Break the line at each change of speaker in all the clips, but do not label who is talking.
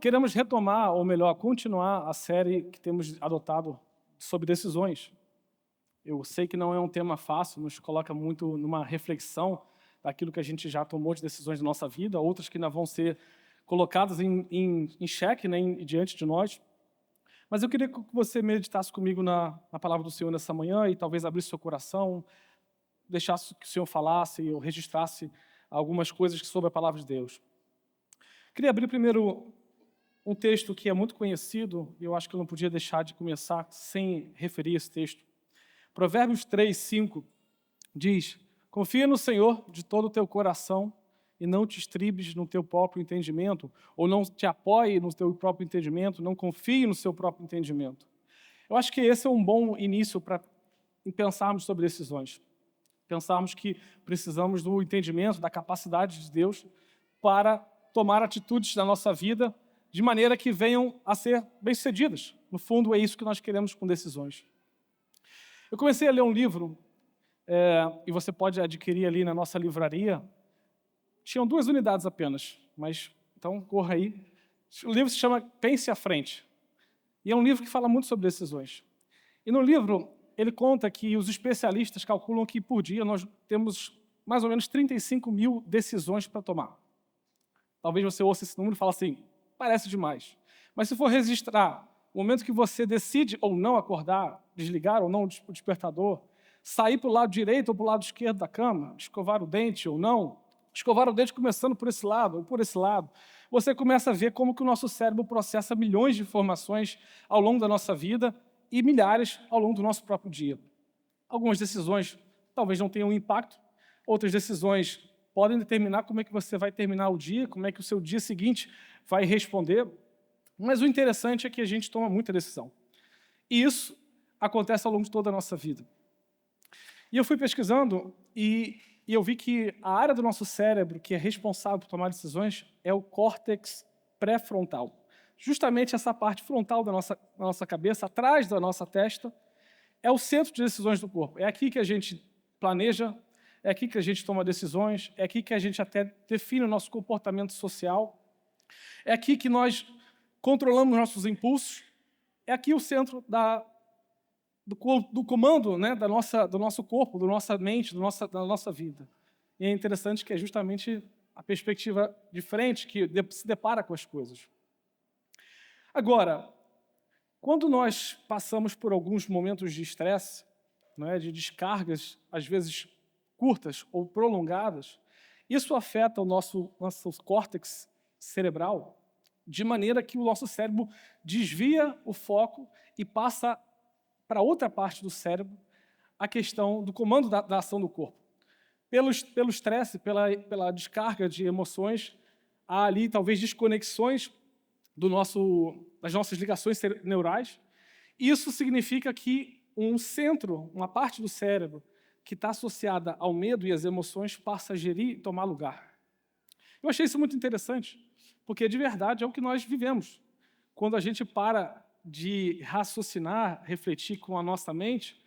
Queremos retomar, ou melhor, continuar a série que temos adotado sobre decisões. Eu sei que não é um tema fácil, nos coloca muito numa reflexão daquilo que a gente já tomou de decisões na nossa vida, outras que ainda vão ser colocadas em xeque, né, diante de nós. Mas eu queria que você meditasse comigo na palavra do Senhor nessa manhã e talvez abrisse seu coração, deixasse que o Senhor falasse ou registrasse algumas coisas sobre a palavra de Deus. Queria abrir primeiro um texto que é muito conhecido, e eu acho que eu não podia deixar de começar sem referir esse texto. Provérbios 3, 5 diz: confia no Senhor de todo o teu coração e não te estribes no teu próprio entendimento, ou não te apoie no teu próprio entendimento, não confie no seu próprio entendimento. Eu acho que esse é um bom início para pensarmos sobre decisões. Pensarmos que precisamos do entendimento, da capacidade de Deus para tomar atitudes na nossa vida de maneira que venham a ser bem-sucedidas. No fundo, é isso que nós queremos com decisões. Eu comecei a ler um livro, e você pode adquirir ali na nossa livraria. Tinham 2 unidades apenas, mas então corra aí. O livro se chama Pense à Frente. E é um livro que fala muito sobre decisões. E no livro, ele conta que os especialistas calculam que por dia nós temos mais ou menos 35 mil decisões para tomar. Talvez você ouça esse número e fale assim, parece demais. Mas se for registrar o momento que você decide ou não acordar, desligar ou não o despertador, sair para o lado direito ou para o lado esquerdo da cama, escovar o dente ou não, escovar o dente começando por esse lado ou por esse lado, você começa a ver como que o nosso cérebro processa milhões de informações ao longo da nossa vida e milhares ao longo do nosso próprio dia. Algumas decisões talvez não tenham impacto, outras decisões podem determinar como é que você vai terminar o dia, como é que o seu dia seguinte vai responder, mas o interessante é que a gente toma muita decisão. E isso acontece ao longo de toda a nossa vida. E eu fui pesquisando e eu vi que a área do nosso cérebro que é responsável por tomar decisões é o córtex pré-frontal. Justamente essa parte frontal da nossa cabeça, atrás da nossa testa, é o centro de decisões do corpo. É aqui que a gente planeja, é aqui que a gente toma decisões, é aqui que a gente até define o nosso comportamento social, é aqui que nós controlamos nossos impulsos, é aqui o centro do comando, né, do nosso corpo, da nossa mente, da nossa vida. E é interessante que é justamente a perspectiva de frente que se depara com as coisas. Agora, quando nós passamos por alguns momentos de estresse, não é, de descargas, às vezes curtas ou prolongadas, isso afeta o nosso córtex cerebral de maneira que o nosso cérebro desvia o foco e passa para outra parte do cérebro a questão do comando da ação do corpo. Pelo estresse, pela descarga de emoções, há ali talvez desconexões das nossas ligações neurais. Isso significa que um centro, uma parte do cérebro que está associada ao medo e às emoções passa a gerir e tomar lugar. Eu achei isso muito interessante, porque de verdade é o que nós vivemos. Quando a gente para de raciocinar, refletir com a nossa mente,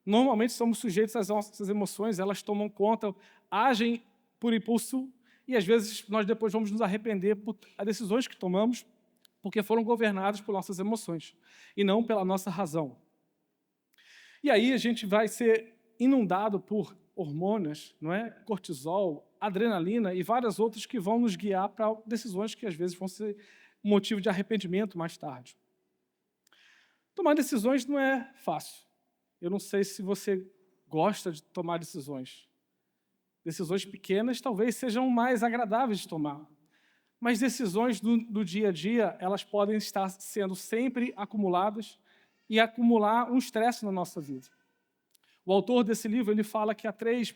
normalmente somos sujeitos às nossas emoções, elas tomam conta, agem por impulso e às vezes nós depois vamos nos arrepender por decisões que tomamos porque foram governadas por nossas emoções e não pela nossa razão. E aí a gente vai ser inundado por hormônios, não é? Cortisol, adrenalina e várias outras que vão nos guiar para decisões que às vezes vão ser motivo de arrependimento mais tarde. Tomar decisões não é fácil. Eu não sei se você gosta de tomar decisões. Decisões pequenas talvez sejam mais agradáveis de tomar. Mas decisões do dia a dia, elas podem estar sendo sempre acumuladas e acumular um estresse na nossa vida. O autor desse livro ele fala que há 3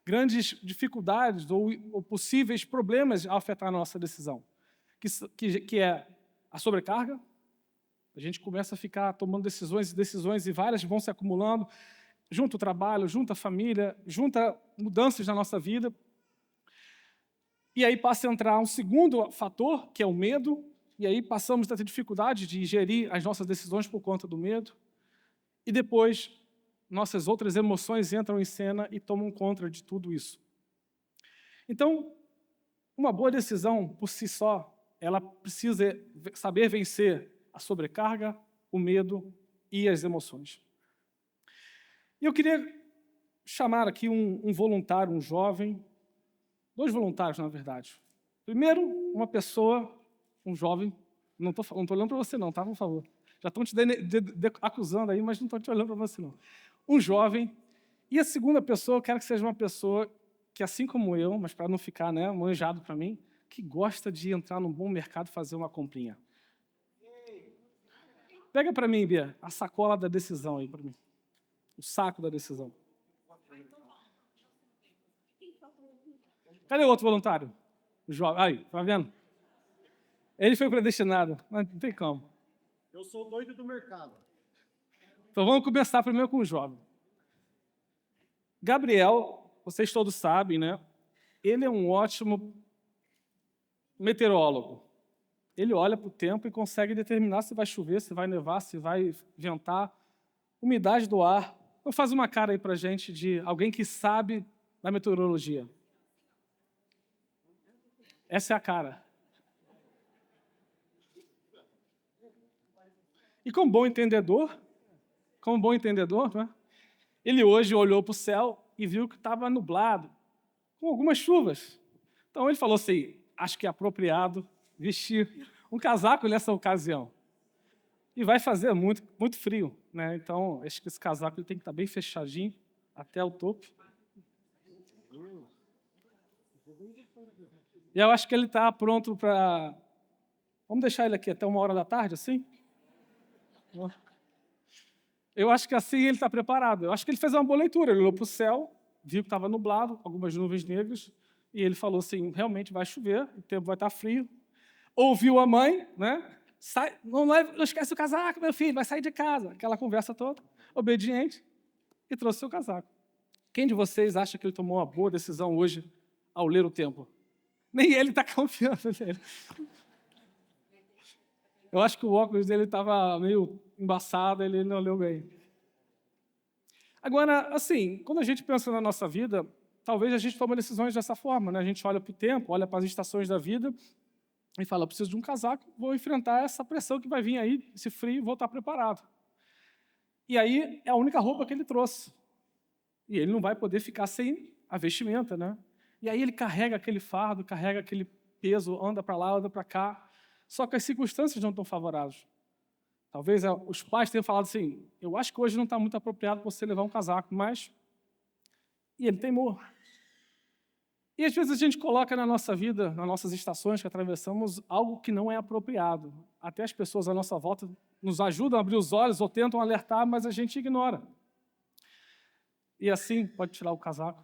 grandes dificuldades ou possíveis problemas a afetar a nossa decisão. Que é a sobrecarga. A gente começa a ficar tomando decisões e várias vão se acumulando, junto ao trabalho, junto à família, junto a mudanças na nossa vida. E aí passa a entrar um segundo fator, que é o medo, e aí passamos a ter dificuldade de gerir as nossas decisões por conta do medo. E depois, nossas outras emoções entram em cena e tomam conta de tudo isso. Então, uma boa decisão, por si só, ela precisa saber vencer a sobrecarga, o medo e as emoções. E eu queria chamar aqui um voluntário, um jovem, 2 voluntários, na verdade. Primeiro, uma pessoa, um jovem, não estou olhando para você não, tá, por favor. Já estão te acusando aí, mas não estou te olhando para você não. Um jovem. E a segunda pessoa, eu quero que seja uma pessoa que, assim como eu, mas para não ficar, né, manjado para mim, que gosta de entrar num bom mercado e fazer uma comprinha. Pega para mim, Bia, a sacola da decisão aí para mim. O saco da decisão. Cadê o outro voluntário? O jovem. Aí, tá vendo? Ele foi predestinado, mas não tem como.
Eu sou doido do mercado.
Então vamos começar primeiro com o jovem. Gabriel, vocês todos sabem, né? Ele é um ótimo meteorólogo. Ele olha para o tempo e consegue determinar se vai chover, se vai nevar, se vai ventar, umidade do ar. Então faz uma cara aí para a gente de alguém que sabe da meteorologia. Essa é a cara. E como bom entendedor, né? Ele hoje olhou para o céu e viu que estava nublado, com algumas chuvas. Então ele falou assim, acho que é apropriado vestir um casaco nessa ocasião. E vai fazer muito, muito frio, né? Então, acho que esse casaco ele tem que estar bem fechadinho, até o topo. E eu acho que ele está pronto para... Vamos deixar ele aqui até 13h, assim? Eu acho que assim ele está preparado. Eu acho que ele fez uma boa leitura. Ele olhou para o céu, viu que estava nublado, algumas nuvens negras, e ele falou assim, realmente vai chover, o tempo vai estar frio. Ouviu a mãe, né? Não esquece o casaco, meu filho, vai sair de casa. Aquela conversa toda, obediente, e trouxe seu casaco. Quem de vocês acha que ele tomou uma boa decisão hoje ao ler o tempo? Nem ele está confiando nele. Eu acho que o óculos dele estava meio embaçado, ele não leu bem. Agora, assim, quando a gente pensa na nossa vida, talvez a gente tome decisões dessa forma, né? A gente olha para o tempo, olha para as estações da vida e fala, preciso de um casaco, vou enfrentar essa pressão que vai vir aí, esse frio, vou estar preparado. E aí é a única roupa que ele trouxe. E ele não vai poder ficar sem a vestimenta, né? E aí ele carrega aquele fardo, carrega aquele peso, anda para lá, anda para cá. Só que as circunstâncias não estão favoráveis. Talvez os pais tenham falado assim, eu acho que hoje não está muito apropriado você levar um casaco, mas... E ele teimou. E às vezes a gente coloca na nossa vida, nas nossas estações que atravessamos, algo que não é apropriado. Até as pessoas à nossa volta nos ajudam a abrir os olhos ou tentam alertar, mas a gente ignora. E assim, pode tirar o casaco.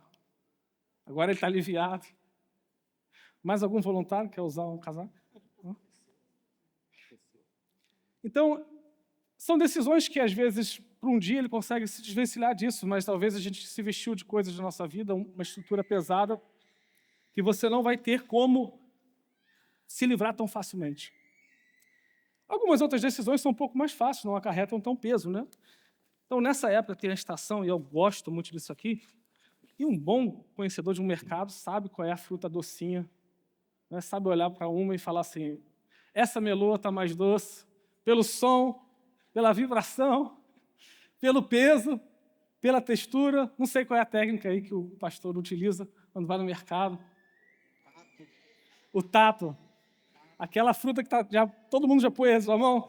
Agora ele está aliviado. Mais algum voluntário quer usar um casaco? Então, são decisões que, às vezes, por um dia ele consegue se desvencilhar disso, mas talvez a gente se vestiu de coisas da nossa vida, uma estrutura pesada, que você não vai ter como se livrar tão facilmente. Algumas outras decisões são um pouco mais fáceis, não acarretam tão peso, né? Então, nessa época tem a estação, e eu gosto muito disso aqui, e um bom conhecedor de um mercado sabe qual é a fruta docinha, né? Sabe olhar para uma e falar assim, essa meloa está mais doce, pelo som, pela vibração, pelo peso, pela textura, não sei qual é a técnica aí que o pastor utiliza quando vai no mercado. O tato. Aquela fruta que todo mundo já pôs a sua mão.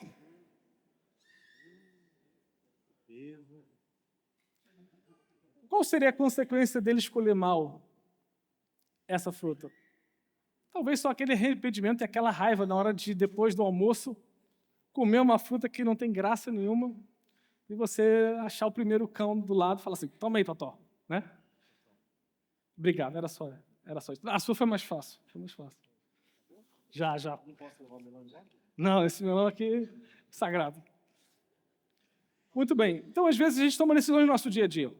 Qual seria a consequência dele escolher mal essa fruta? Talvez só aquele arrependimento e aquela raiva na hora de, depois do almoço, comer uma fruta que não tem graça nenhuma e você achar o primeiro cão do lado e falar assim, toma aí, Totó, né? Obrigado, era só isso. A sua foi mais fácil, Já.
Não posso levar o melão já?
Não, esse melão aqui é sagrado. Muito bem. Então, às vezes, a gente toma decisões no nosso dia a dia.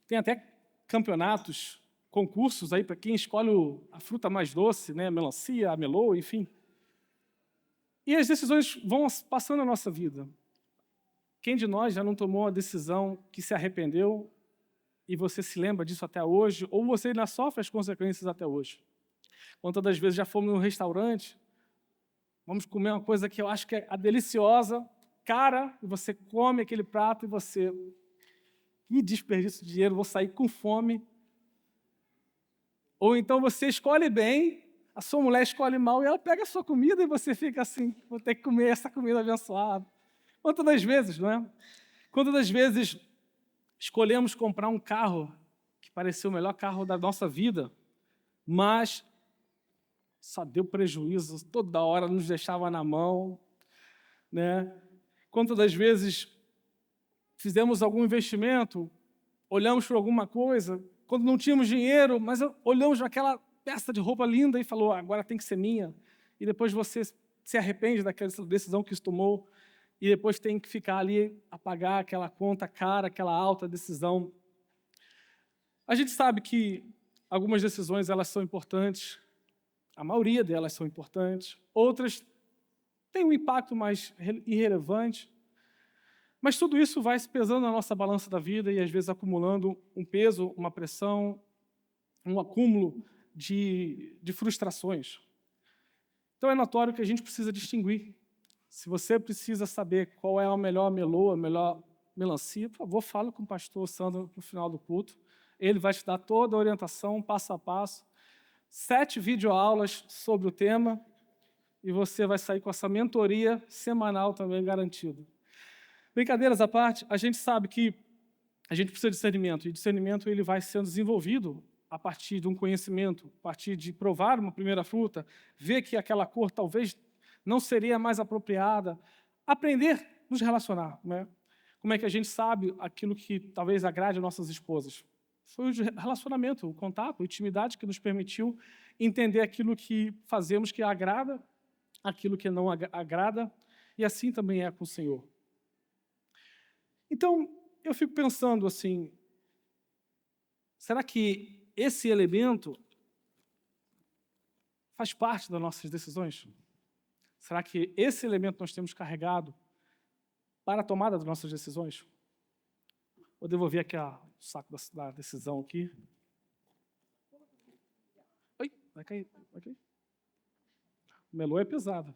Tem até campeonatos, concursos aí para quem escolhe a fruta mais doce, né? A melancia, a meloa, enfim. E as decisões vão passando na nossa vida. Quem de nós já não tomou uma decisão que se arrependeu e você se lembra disso até hoje, ou você ainda sofre as consequências até hoje? Quantas das vezes já fomos num restaurante Vamos comer uma coisa que eu acho que é a deliciosa, cara, e você come aquele prato e você... Que desperdício de dinheiro, vou sair com fome. Ou então você escolhe bem, a sua mulher escolhe mal e ela pega a sua comida e você fica assim, vou ter que comer essa comida abençoada. Quantas das vezes, não é? Quantas das vezes escolhemos comprar um carro que parecia o melhor carro da nossa vida, mas só deu prejuízo, toda hora nos deixava na mão, né? Quantas das vezes fizemos algum investimento, olhamos para alguma coisa, quando não tínhamos dinheiro, mas olhamos para aquela peça de roupa linda e falou, agora tem que ser minha. E depois você se arrepende daquela decisão que se tomou e depois tem que ficar ali a pagar aquela conta cara, aquela alta decisão. A gente sabe que algumas decisões elas são importantes, a maioria delas são importantes, outras têm um impacto mais irrelevante, mas tudo isso vai se pesando na nossa balança da vida e às vezes acumulando um peso, uma pressão, um acúmulo de frustrações. Então é notório que a gente precisa distinguir. Se você precisa saber qual é a melhor meloa, a melhor melancia, por favor, fala com o pastor Sandro no final do culto. Ele vai te dar toda a orientação, passo a passo. 7 videoaulas sobre o tema e você vai sair com essa mentoria semanal também garantida. Brincadeiras à parte, a gente sabe que a gente precisa de discernimento, e discernimento ele vai sendo desenvolvido a partir de um conhecimento, a partir de provar uma primeira fruta, ver que aquela cor talvez não seria mais apropriada, aprender a nos relacionar, né? Como é que a gente sabe aquilo que talvez agrade as nossas esposas? Foi o relacionamento, o contato, a intimidade que nos permitiu entender aquilo que fazemos que agrada, aquilo que não agrada, e assim também é com o Senhor. Então, eu fico pensando assim, será que esse elemento faz parte das nossas decisões? Será que esse elemento nós temos carregado para a tomada das nossas decisões? Vou devolver aqui o saco da decisão aqui. Oi, vai cair, vai cair. O melô é pesado.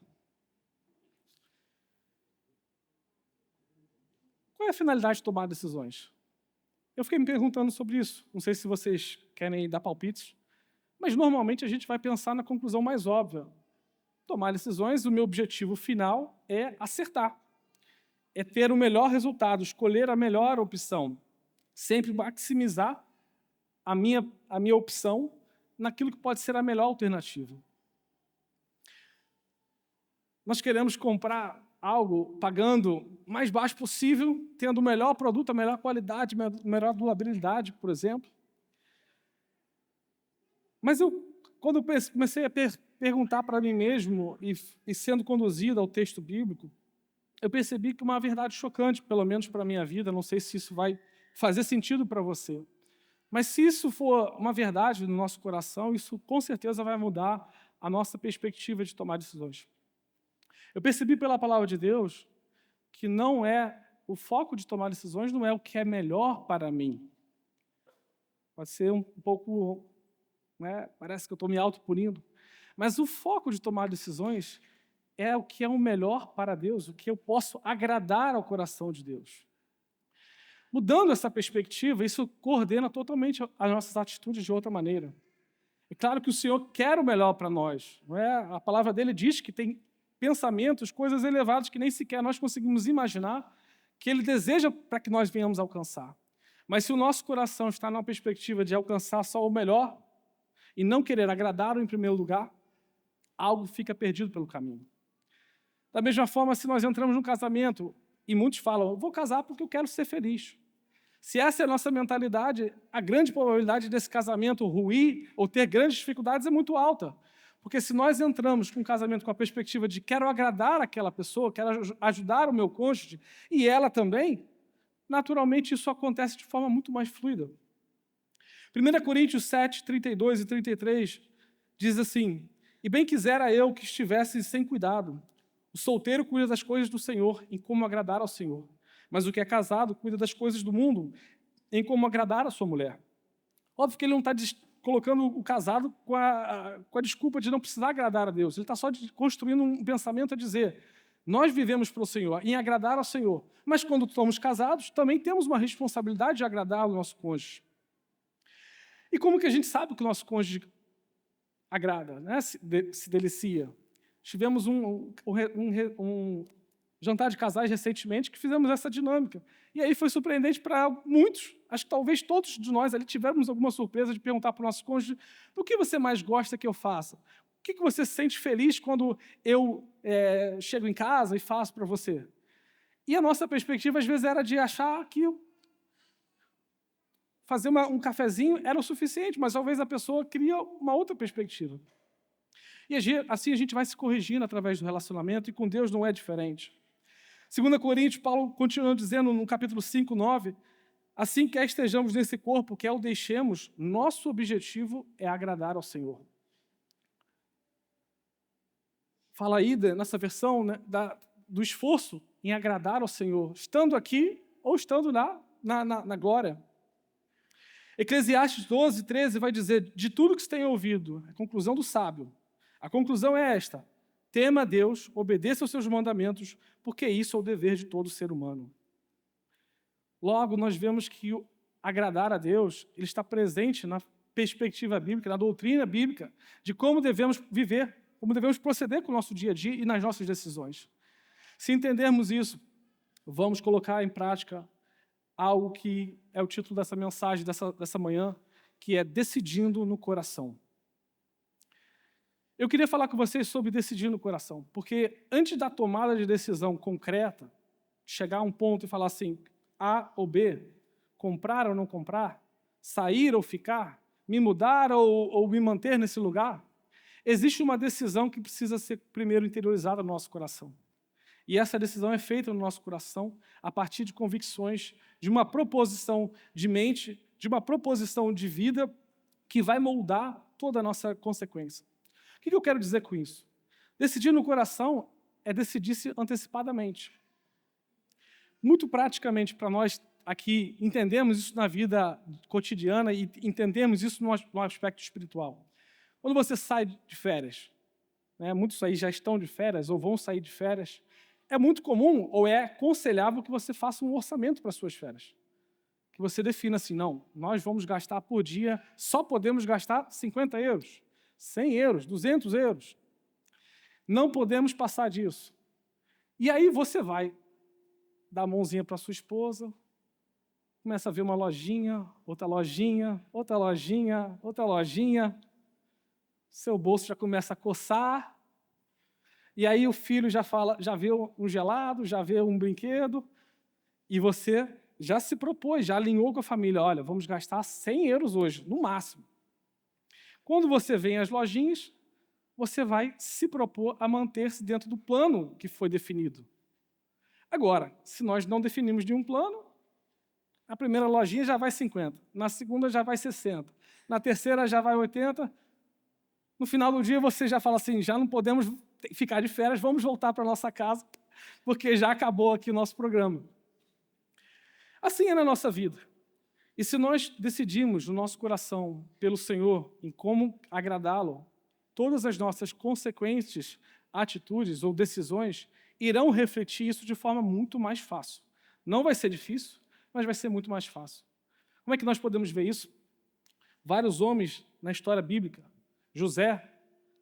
Qual é a finalidade de tomar decisões? Eu fiquei me perguntando sobre isso. Não sei se vocês querem dar palpites, mas normalmente a gente vai pensar na conclusão mais óbvia. Tomar decisões, o meu objetivo final é acertar. É ter o melhor resultado, escolher a melhor opção. Sempre maximizar a minha opção naquilo que pode ser a melhor alternativa. Nós queremos comprar algo pagando o mais baixo possível, tendo o melhor produto, a melhor qualidade, a melhor durabilidade, por exemplo. Mas quando eu comecei a perguntar para mim mesmo e sendo conduzido ao texto bíblico, eu percebi que uma verdade chocante, pelo menos para a minha vida, não sei se isso vai fazer sentido para você, mas se isso for uma verdade no nosso coração, isso com certeza vai mudar a nossa perspectiva de tomar decisões. Eu percebi pela palavra de Deus que o foco de tomar decisões não é o que é melhor para mim. Pode ser um pouco, né, parece que eu estou me autopunindo, mas o foco de tomar decisões é o que é o melhor para Deus, o que eu posso agradar ao coração de Deus. Mudando essa perspectiva, isso coordena totalmente as nossas atitudes de outra maneira. É claro que o Senhor quer o melhor para nós, não é? A palavra dele diz que tem pensamentos, coisas elevadas que nem sequer nós conseguimos imaginar, que Ele deseja para que nós venhamos alcançar. Mas se o nosso coração está numa perspectiva de alcançar só o melhor e não querer agradar-o em primeiro lugar, algo fica perdido pelo caminho. Da mesma forma, se nós entramos num casamento e muitos falam, eu vou casar porque eu quero ser feliz. Se essa é a nossa mentalidade, a grande probabilidade desse casamento ruir ou ter grandes dificuldades é muito alta. Porque se nós entramos com um casamento com a perspectiva de quero agradar aquela pessoa, quero ajudar o meu cônjuge, e ela também, naturalmente isso acontece de forma muito mais fluida. 1 Coríntios 7, 32 e 33 diz assim, e bem quisera eu que estivesse sem cuidado. O solteiro cuida das coisas do Senhor, em como agradar ao Senhor. Mas o que é casado cuida das coisas do mundo, em como agradar a sua mulher. Óbvio que ele não está colocando o casado com a desculpa de não precisar agradar a Deus. Ele está só construindo um pensamento a dizer: nós vivemos para o Senhor, em agradar ao Senhor. Mas quando somos casados, também temos uma responsabilidade de agradar o nosso cônjuge. E como que a gente sabe que o nosso cônjuge agrada, né? se delicia? Tivemos um jantar de casais recentemente que fizemos essa dinâmica. E aí foi surpreendente para muitos. Acho que talvez todos de nós ali tivemos alguma surpresa de perguntar para o nosso cônjuge: do que você mais gosta que eu faça? O que você se sente feliz quando eu chego em casa e faço para você? E a nossa perspectiva, às vezes, era de achar que fazer um cafezinho era o suficiente, mas talvez a pessoa cria uma outra perspectiva. E assim a gente vai se corrigindo através do relacionamento, e com Deus não é diferente. 2 Coríntios, Paulo continua dizendo no capítulo 5, 9, assim quer estejamos nesse corpo, quer o deixemos, nosso objetivo é agradar ao Senhor. Fala aí, nessa versão, né, do esforço em agradar ao Senhor, estando aqui ou estando na glória. Eclesiastes 12, 13 vai dizer: de tudo que se tem ouvido, a conclusão do sábio, a conclusão é esta: tema a Deus, obedeça aos seus mandamentos, porque isso é o dever de todo ser humano. Logo, nós vemos que agradar a Deus ele está presente na perspectiva bíblica, na doutrina bíblica, de como devemos viver, como devemos proceder com o nosso dia a dia e nas nossas decisões. Se entendermos isso, vamos colocar em prática algo que é o título dessa mensagem dessa manhã, que é decidindo no coração. Eu queria falar com vocês sobre decidir no coração, porque antes da tomada de decisão concreta, chegar a um ponto e falar assim, A ou B, comprar ou não comprar, sair ou ficar, me mudar ou me manter nesse lugar, existe uma decisão que precisa ser primeiro interiorizada no nosso coração. E essa decisão é feita no nosso coração a partir de convicções, de uma proposição de mente, de uma proposição de vida que vai moldar toda a nossa consequência. O que eu quero dizer com isso? Decidir no coração é decidir-se antecipadamente. Muito praticamente para nós aqui entendemos isso na vida cotidiana e entendemos isso no aspecto espiritual. Quando você sai de férias, né, muitos aí já estão de férias ou vão sair de férias, é muito comum ou é aconselhável que você faça um orçamento para as suas férias. Que você defina assim, não, nós vamos gastar por dia, só podemos gastar 50 euros, 100 euros, 200 euros. Não podemos passar disso. E aí você vai dar a mãozinha para sua esposa, começa a ver uma lojinha, outra lojinha, outra lojinha, outra lojinha. Seu bolso já começa a coçar. E aí o filho já vê um gelado, já vê um brinquedo, e você já se propôs, já alinhou com a família, olha, vamos gastar 100 euros hoje, no máximo. Quando você vem às lojinhas, você vai se propor a manter-se dentro do plano que foi definido. Agora, se nós não definimos nenhum plano, a primeira lojinha já vai 50, na segunda já vai 60, na terceira já vai 80, no final do dia você já fala assim, já não podemos ficar de férias, vamos voltar para a nossa casa, porque já acabou aqui o nosso programa. Assim é na nossa vida. E se nós decidimos no nosso coração pelo Senhor em como agradá-lo, todas as nossas consequentes atitudes ou decisões irão refletir isso de forma muito mais fácil. Não vai ser difícil, mas vai ser muito mais fácil. Como é que nós podemos ver isso? Vários homens na história bíblica, José,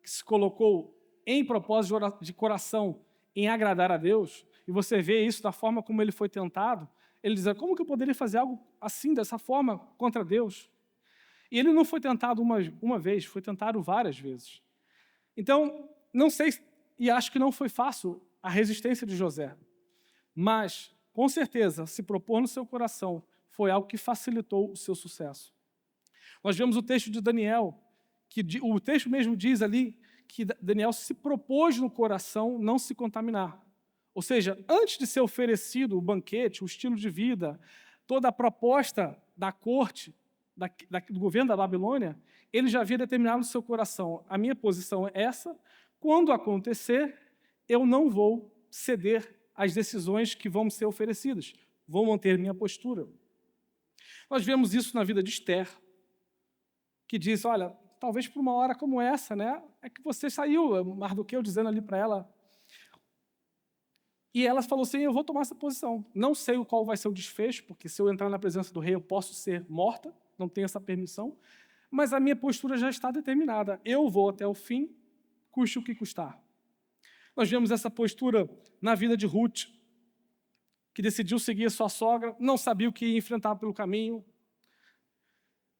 que se colocou em propósito de coração em agradar a Deus, e você vê isso da forma como ele foi tentado, ele diz, como que eu poderia fazer algo assim, dessa forma, contra Deus? E ele não foi tentado uma vez, foi tentado várias vezes. Então, não sei, e acho que não foi fácil a resistência de José, mas, com certeza, se propor no seu coração foi algo que facilitou o seu sucesso. Nós vemos o texto de Daniel, que o texto mesmo diz ali que Daniel se propôs no coração não se contaminar. Ou seja, antes de ser oferecido o banquete, o estilo de vida, toda a proposta da corte, do governo da Babilônia, ele já havia determinado no seu coração, a minha posição é essa, quando acontecer, eu não vou ceder às decisões que vão me ser oferecidas, vou manter minha postura. Nós vemos isso na vida de Esther. O que diz, olha, talvez por uma hora como essa, né, é que você saiu, Mardoqueu dizendo ali para ela. E ela falou assim, eu vou tomar essa posição. Não sei qual vai ser o desfecho, porque se eu entrar na presença do rei, eu posso ser morta, não tenho essa permissão, mas a minha postura já está determinada. Eu vou até o fim, custe o que custar. Nós vemos essa postura na vida de Ruth, que decidiu seguir a sua sogra, não sabia o que ia enfrentar pelo caminho.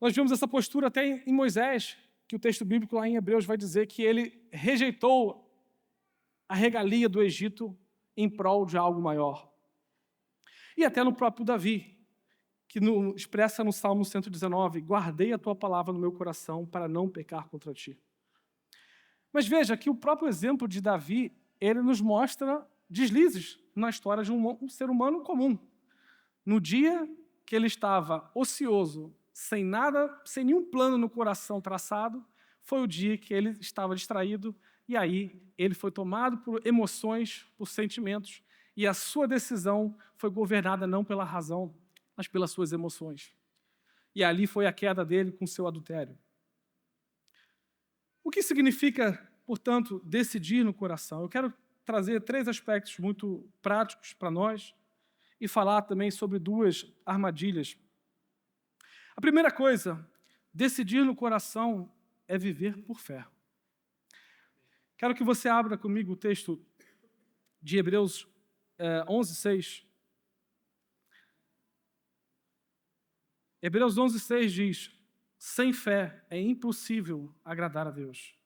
Nós vemos essa postura até em Moisés, que o texto bíblico lá em Hebreus vai dizer que ele rejeitou a regalia do Egito em prol de algo maior. E até no próprio Davi, que expressa no Salmo 119, guardei a tua palavra no meu coração para não pecar contra ti. Mas veja que o próprio exemplo de Davi, ele nos mostra deslizes na história de um ser humano comum. No dia que ele estava ocioso, sem nada, sem nenhum plano no coração traçado, foi o dia que ele estava distraído e aí ele foi tomado por emoções, por sentimentos, e a sua decisão foi governada não pela razão, mas pelas suas emoções. E ali foi a queda dele com seu adultério. O que significa, portanto, decidir no coração? Eu quero trazer 3 aspectos muito práticos para nós e falar também sobre 2 armadilhas. A primeira coisa, decidir no coração é viver por fé. Quero que você abra comigo o texto de Hebreus 11:6. Hebreus 11:6 diz, sem fé é impossível agradar a Deus,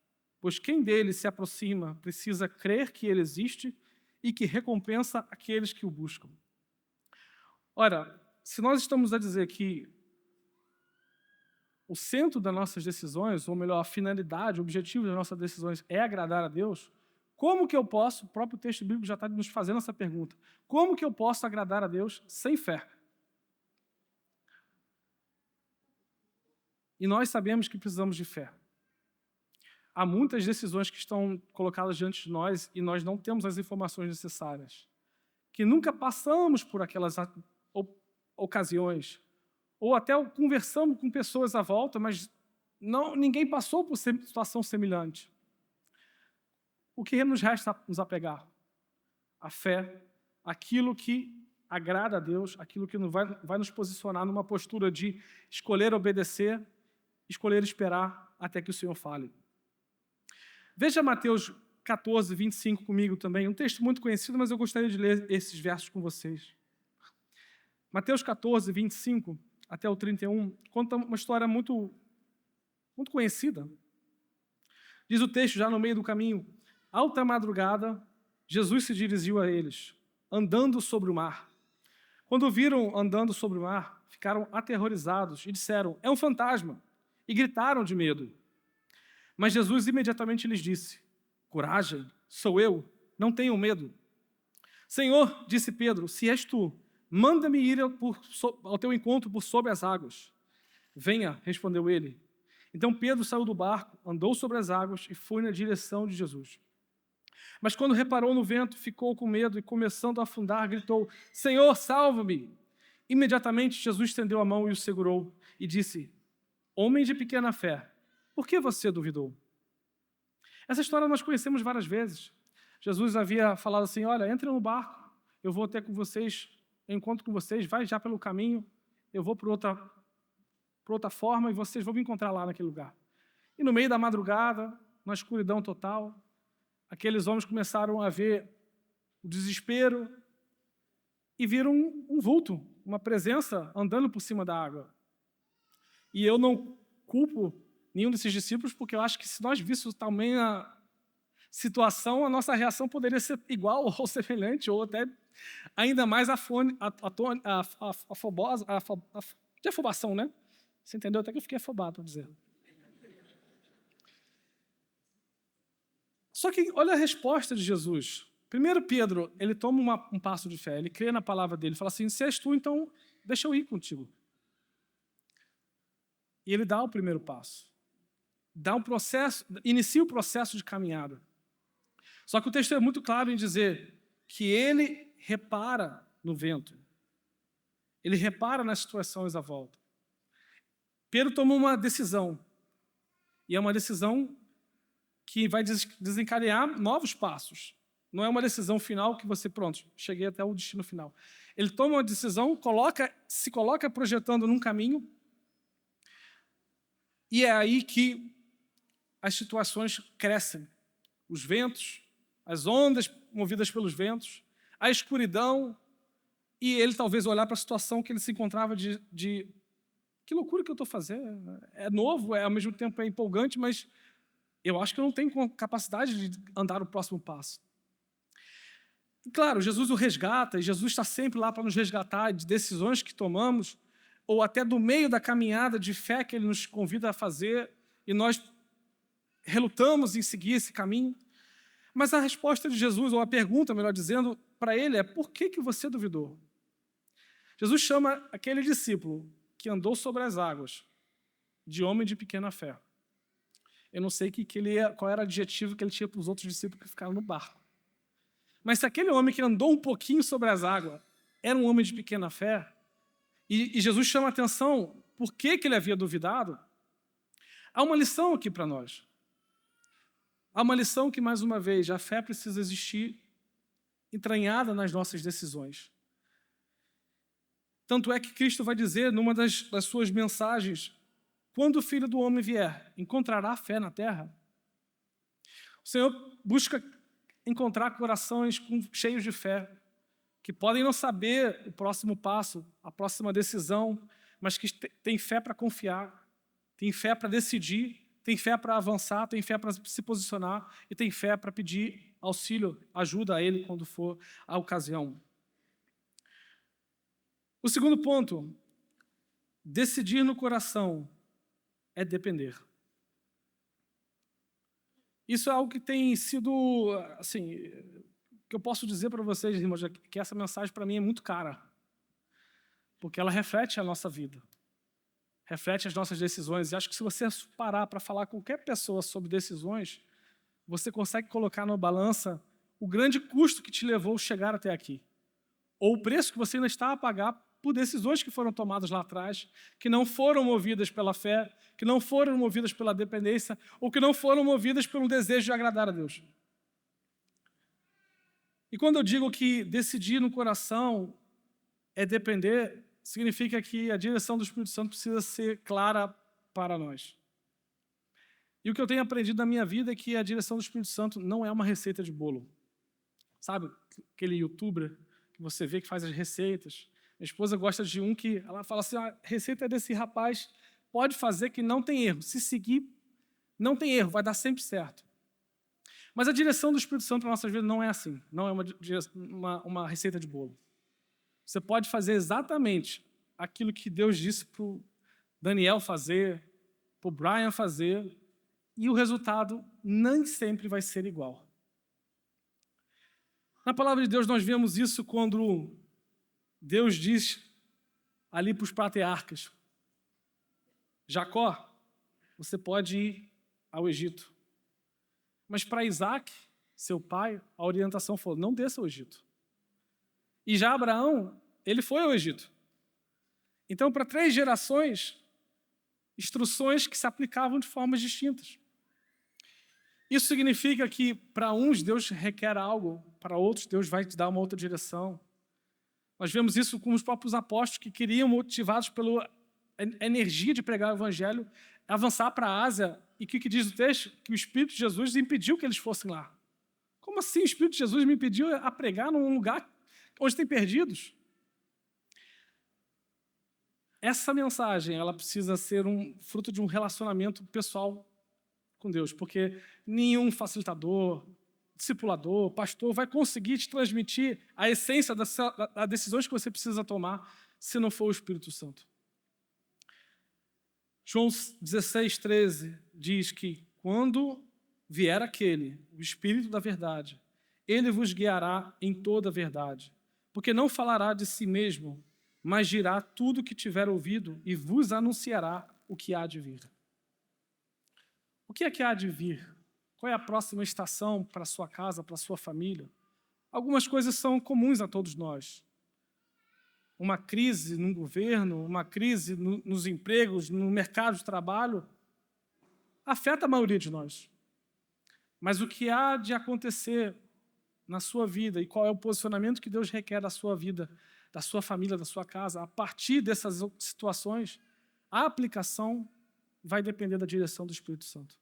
pois quem dele se aproxima precisa crer que ele existe e que recompensa aqueles que o buscam. Ora, se nós estamos a dizer que o centro das nossas decisões, ou melhor, a finalidade, o objetivo das nossas decisões é agradar a Deus, como que eu posso, o próprio texto bíblico já está nos fazendo essa pergunta, como que eu posso agradar a Deus sem fé? E nós sabemos que precisamos de fé. Há muitas decisões que estão colocadas diante de nós e nós não temos as informações necessárias, que nunca passamos por aquelas ocasiões, ou até conversamos com pessoas à volta, mas ninguém passou por situação semelhante. O que nos resta nos apegar? A fé, aquilo que agrada a Deus, aquilo que vai nos posicionar numa postura de escolher obedecer, escolher esperar até que o Senhor fale. Veja Mateus 14, 25 comigo também, um texto muito conhecido, mas eu gostaria de ler esses versos com vocês. Mateus 14, 25 até o 31, conta uma história muito conhecida. Diz o texto, já no meio do caminho, alta madrugada, Jesus se dirigiu a eles, andando sobre o mar. Quando o viram andando sobre o mar, ficaram aterrorizados e disseram, é um fantasma, e gritaram de medo. Mas Jesus imediatamente lhes disse, coragem, sou eu, não tenham medo. Senhor, disse Pedro, se és tu, manda-me ir ao teu encontro por sobre as águas. Venha, respondeu ele. Então Pedro saiu do barco, andou sobre as águas e foi na direção de Jesus. Mas quando reparou no vento, ficou com medo e, começando a afundar, gritou, Senhor, salva-me! Imediatamente Jesus estendeu a mão e o segurou e disse, homem de pequena fé, por que você duvidou? Essa história nós conhecemos várias vezes. Jesus havia falado assim, olha, entrem no barco, eu vou até com vocês, eu encontro com vocês, vai já pelo caminho, eu vou por outra forma e vocês vão me encontrar lá naquele lugar. E no meio da madrugada, na escuridão total, aqueles homens começaram a ver o desespero e viram um vulto, uma presença andando por cima da água. E eu não culpo nenhum desses discípulos, porque eu acho que se nós víssemos também a situação, a nossa reação poderia ser igual ou semelhante, ou até ainda mais de afobação, né? Você entendeu? Até que eu fiquei afobado, para dizer. Só que olha a resposta de Jesus. Primeiro Pedro, ele toma um passo de fé, ele crê na palavra dele, fala assim, se és tu, então deixa eu ir contigo. E ele dá o primeiro passo. Inicia o processo de caminhada. Só que o texto é muito claro em dizer que ele repara no vento. Ele repara nas situações à volta. Pedro tomou uma decisão. E é uma decisão que vai desencadear novos passos. Não é uma decisão final que você, pronto, cheguei até o destino final. Ele toma uma decisão, se coloca projetando num caminho, e é aí que as situações crescem. Os ventos, as ondas movidas pelos ventos, a escuridão, e ele talvez olhar para a situação que ele se encontrava de que loucura que eu estou fazendo. É novo, ao mesmo tempo é empolgante, mas eu acho que eu não tenho capacidade de andar o próximo passo. E, claro, Jesus o resgata, e Jesus está sempre lá para nos resgatar de decisões que tomamos, ou até do meio da caminhada de fé que ele nos convida a fazer, e nós relutamos em seguir esse caminho. Mas a resposta de Jesus, ou a pergunta, melhor dizendo, para ele é: por que você duvidou? Jesus chama aquele discípulo que andou sobre as águas de homem de pequena fé. Eu não sei qual era o adjetivo que ele tinha para os outros discípulos que ficaram no barco. Mas se aquele homem que andou um pouquinho sobre as águas era um homem de pequena fé, e Jesus chama a atenção por que ele havia duvidado, há uma lição aqui para nós. Há uma lição que, mais uma vez, a fé precisa existir entranhada nas nossas decisões. Tanto é que Cristo vai dizer, numa das suas mensagens, quando o Filho do Homem vier, encontrará fé na terra? O Senhor busca encontrar corações cheios de fé, que podem não saber o próximo passo, a próxima decisão, mas que têm fé para confiar, têm fé para decidir, têm fé para avançar, têm fé para se posicionar e têm fé para pedir auxílio, ajuda a Ele quando for a ocasião. O segundo ponto, decidir no coração é depender. Isso é algo que tem sido, assim, que eu posso dizer para vocês, irmãos, que essa mensagem para mim é muito cara, porque ela reflete a nossa vida, reflete as nossas decisões, e acho que se você parar para falar com qualquer pessoa sobre decisões, você consegue colocar na balança o grande custo que te levou a chegar até aqui, ou o preço que você ainda está a pagar por decisões que foram tomadas lá atrás, que não foram movidas pela fé, que não foram movidas pela dependência, ou que não foram movidas pelo desejo de agradar a Deus. E quando eu digo que decidir no coração é depender, significa que a direção do Espírito Santo precisa ser clara para nós. E o que eu tenho aprendido na minha vida é que a direção do Espírito Santo não é uma receita de bolo. Sabe aquele youtuber que você vê que faz as receitas? Minha esposa gosta de um que ela fala assim: a receita desse rapaz pode fazer que não tem erro. Se seguir, não tem erro, vai dar sempre certo. Mas a direção do Espírito Santo para nossas vidas não é assim. Não é uma receita de bolo. Você pode fazer exatamente aquilo que Deus disse para o Daniel fazer, para o Brian fazer, e o resultado nem sempre vai ser igual. Na palavra de Deus nós vemos isso quando Deus diz ali para os patriarcas: Jacó, você pode ir ao Egito. Mas para Isaac, seu pai, a orientação falou: não desça ao Egito. E já Abraão, ele foi ao Egito. Então, para 3 gerações, instruções que se aplicavam de formas distintas. Isso significa que para uns Deus requer algo, para outros Deus vai te dar uma outra direção. Nós vemos isso com os próprios apóstolos que queriam, motivados pela energia de pregar o evangelho, avançar para a Ásia. E o que diz o texto? Que o Espírito de Jesus impediu que eles fossem lá. Como assim o Espírito de Jesus me impediu a pregar num lugar onde tem perdidos? Essa mensagem ela precisa ser fruto de um relacionamento pessoal com Deus, porque nenhum facilitador, discipulador, pastor vai conseguir te transmitir a essência das decisões que você precisa tomar se não for o Espírito Santo. João 16:13 diz que quando vier aquele, o Espírito da verdade, ele vos guiará em toda a verdade, porque não falará de si mesmo, mas dirá tudo o que tiver ouvido e vos anunciará o que há de vir. O que é que há de vir? Qual é a próxima estação para a sua casa, para a sua família? Algumas coisas são comuns a todos nós. Uma crise no governo, uma crise nos empregos, no mercado de trabalho. afeta a maioria de nós. Mas o que há de acontecer na sua vida e qual é o posicionamento que Deus requer da sua vida, da sua família, da sua casa, a partir dessas situações, a aplicação vai depender da direção do Espírito Santo.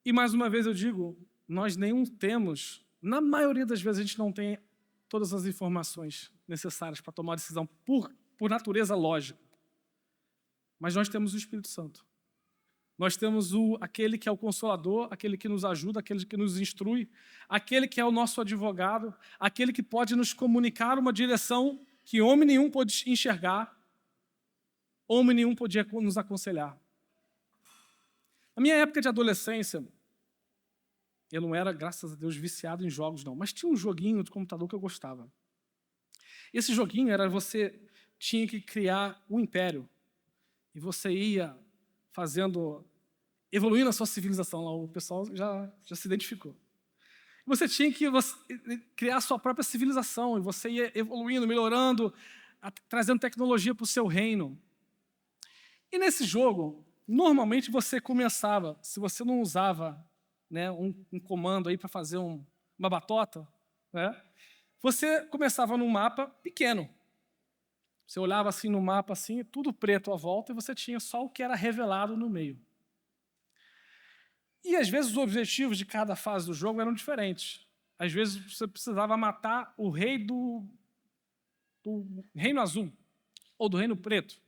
E mais uma vez eu digo, nós nem temos, na maioria das vezes a gente não tem todas as informações necessárias para tomar decisão por natureza lógica. Mas nós temos o Espírito Santo. Nós temos aquele que é o Consolador, aquele que nos ajuda, aquele que nos instrui, aquele que é o nosso advogado, aquele que pode nos comunicar uma direção que homem nenhum pode enxergar, homem nenhum podia nos aconselhar. Na minha época de adolescência, eu não era, graças a Deus, viciado em jogos, não, mas tinha um joguinho de computador que eu gostava. Esse joguinho era você tinha que criar um império, e você ia evoluindo a sua civilização, lá o pessoal já se identificou. Você tinha que criar a sua própria civilização, e você ia evoluindo, melhorando, trazendo tecnologia para o seu reino. E nesse jogo, normalmente você começava, se você não usava, né, um comando aí para fazer uma batota, né, você começava num mapa pequeno. Você olhava assim no mapa, assim, tudo preto à volta, e você tinha só o que era revelado no meio. E às vezes os objetivos de cada fase do jogo eram diferentes. Às vezes você precisava matar o rei do reino azul, ou do reino preto.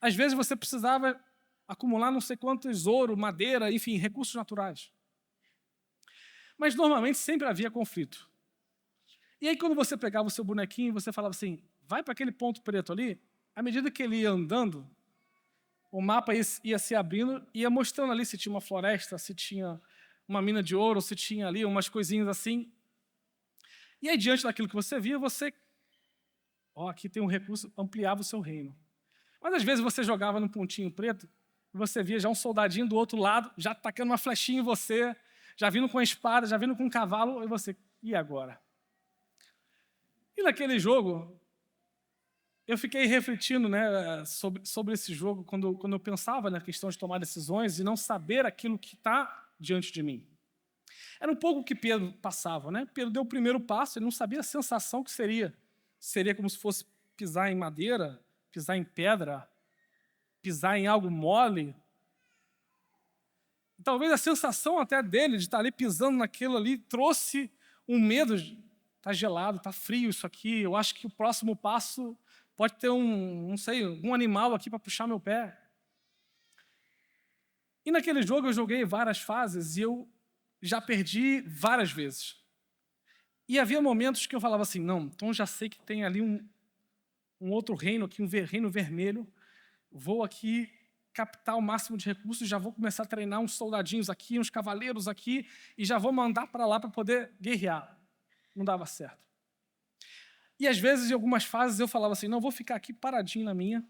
Às vezes você precisava acumular não sei quantos ouro, madeira, enfim, recursos naturais. Mas normalmente sempre havia conflito. E aí quando você pegava o seu bonequinho e você falava assim, vai para aquele ponto preto ali, à medida que ele ia andando, o mapa ia se abrindo e ia mostrando ali se tinha uma floresta, se tinha uma mina de ouro, se tinha ali umas coisinhas assim. E aí, diante daquilo que você via, aqui tem um recurso, ampliava o seu reino. Mas às vezes você jogava num pontinho preto e você via já um soldadinho do outro lado, já tacando uma flechinha em você, já vindo com a espada, já vindo com um cavalo, e você, e agora? E naquele jogo, eu fiquei refletindo, né, sobre esse jogo quando eu pensava na questão de tomar decisões e não saber aquilo que está diante de mim. Era um pouco o que Pedro passava, né? Pedro deu o primeiro passo, ele não sabia a sensação que seria. Seria como se fosse pisar em madeira, pisar em pedra, pisar em algo mole. Talvez a sensação até dele de estar ali pisando naquilo ali trouxe um medo. Está gelado, está frio isso aqui, eu acho que o próximo passo pode ter um animal aqui para puxar meu pé. E naquele jogo eu joguei várias fases e eu já perdi várias vezes. E havia momentos que eu falava assim, não, então já sei que tem ali um outro reino aqui, um reino vermelho, vou aqui captar o máximo de recursos, já vou começar a treinar uns soldadinhos aqui, uns cavaleiros aqui, e já vou mandar para lá para poder guerrear. Não dava certo. E às vezes, em algumas fases, eu falava assim, não, vou ficar aqui paradinho na minha,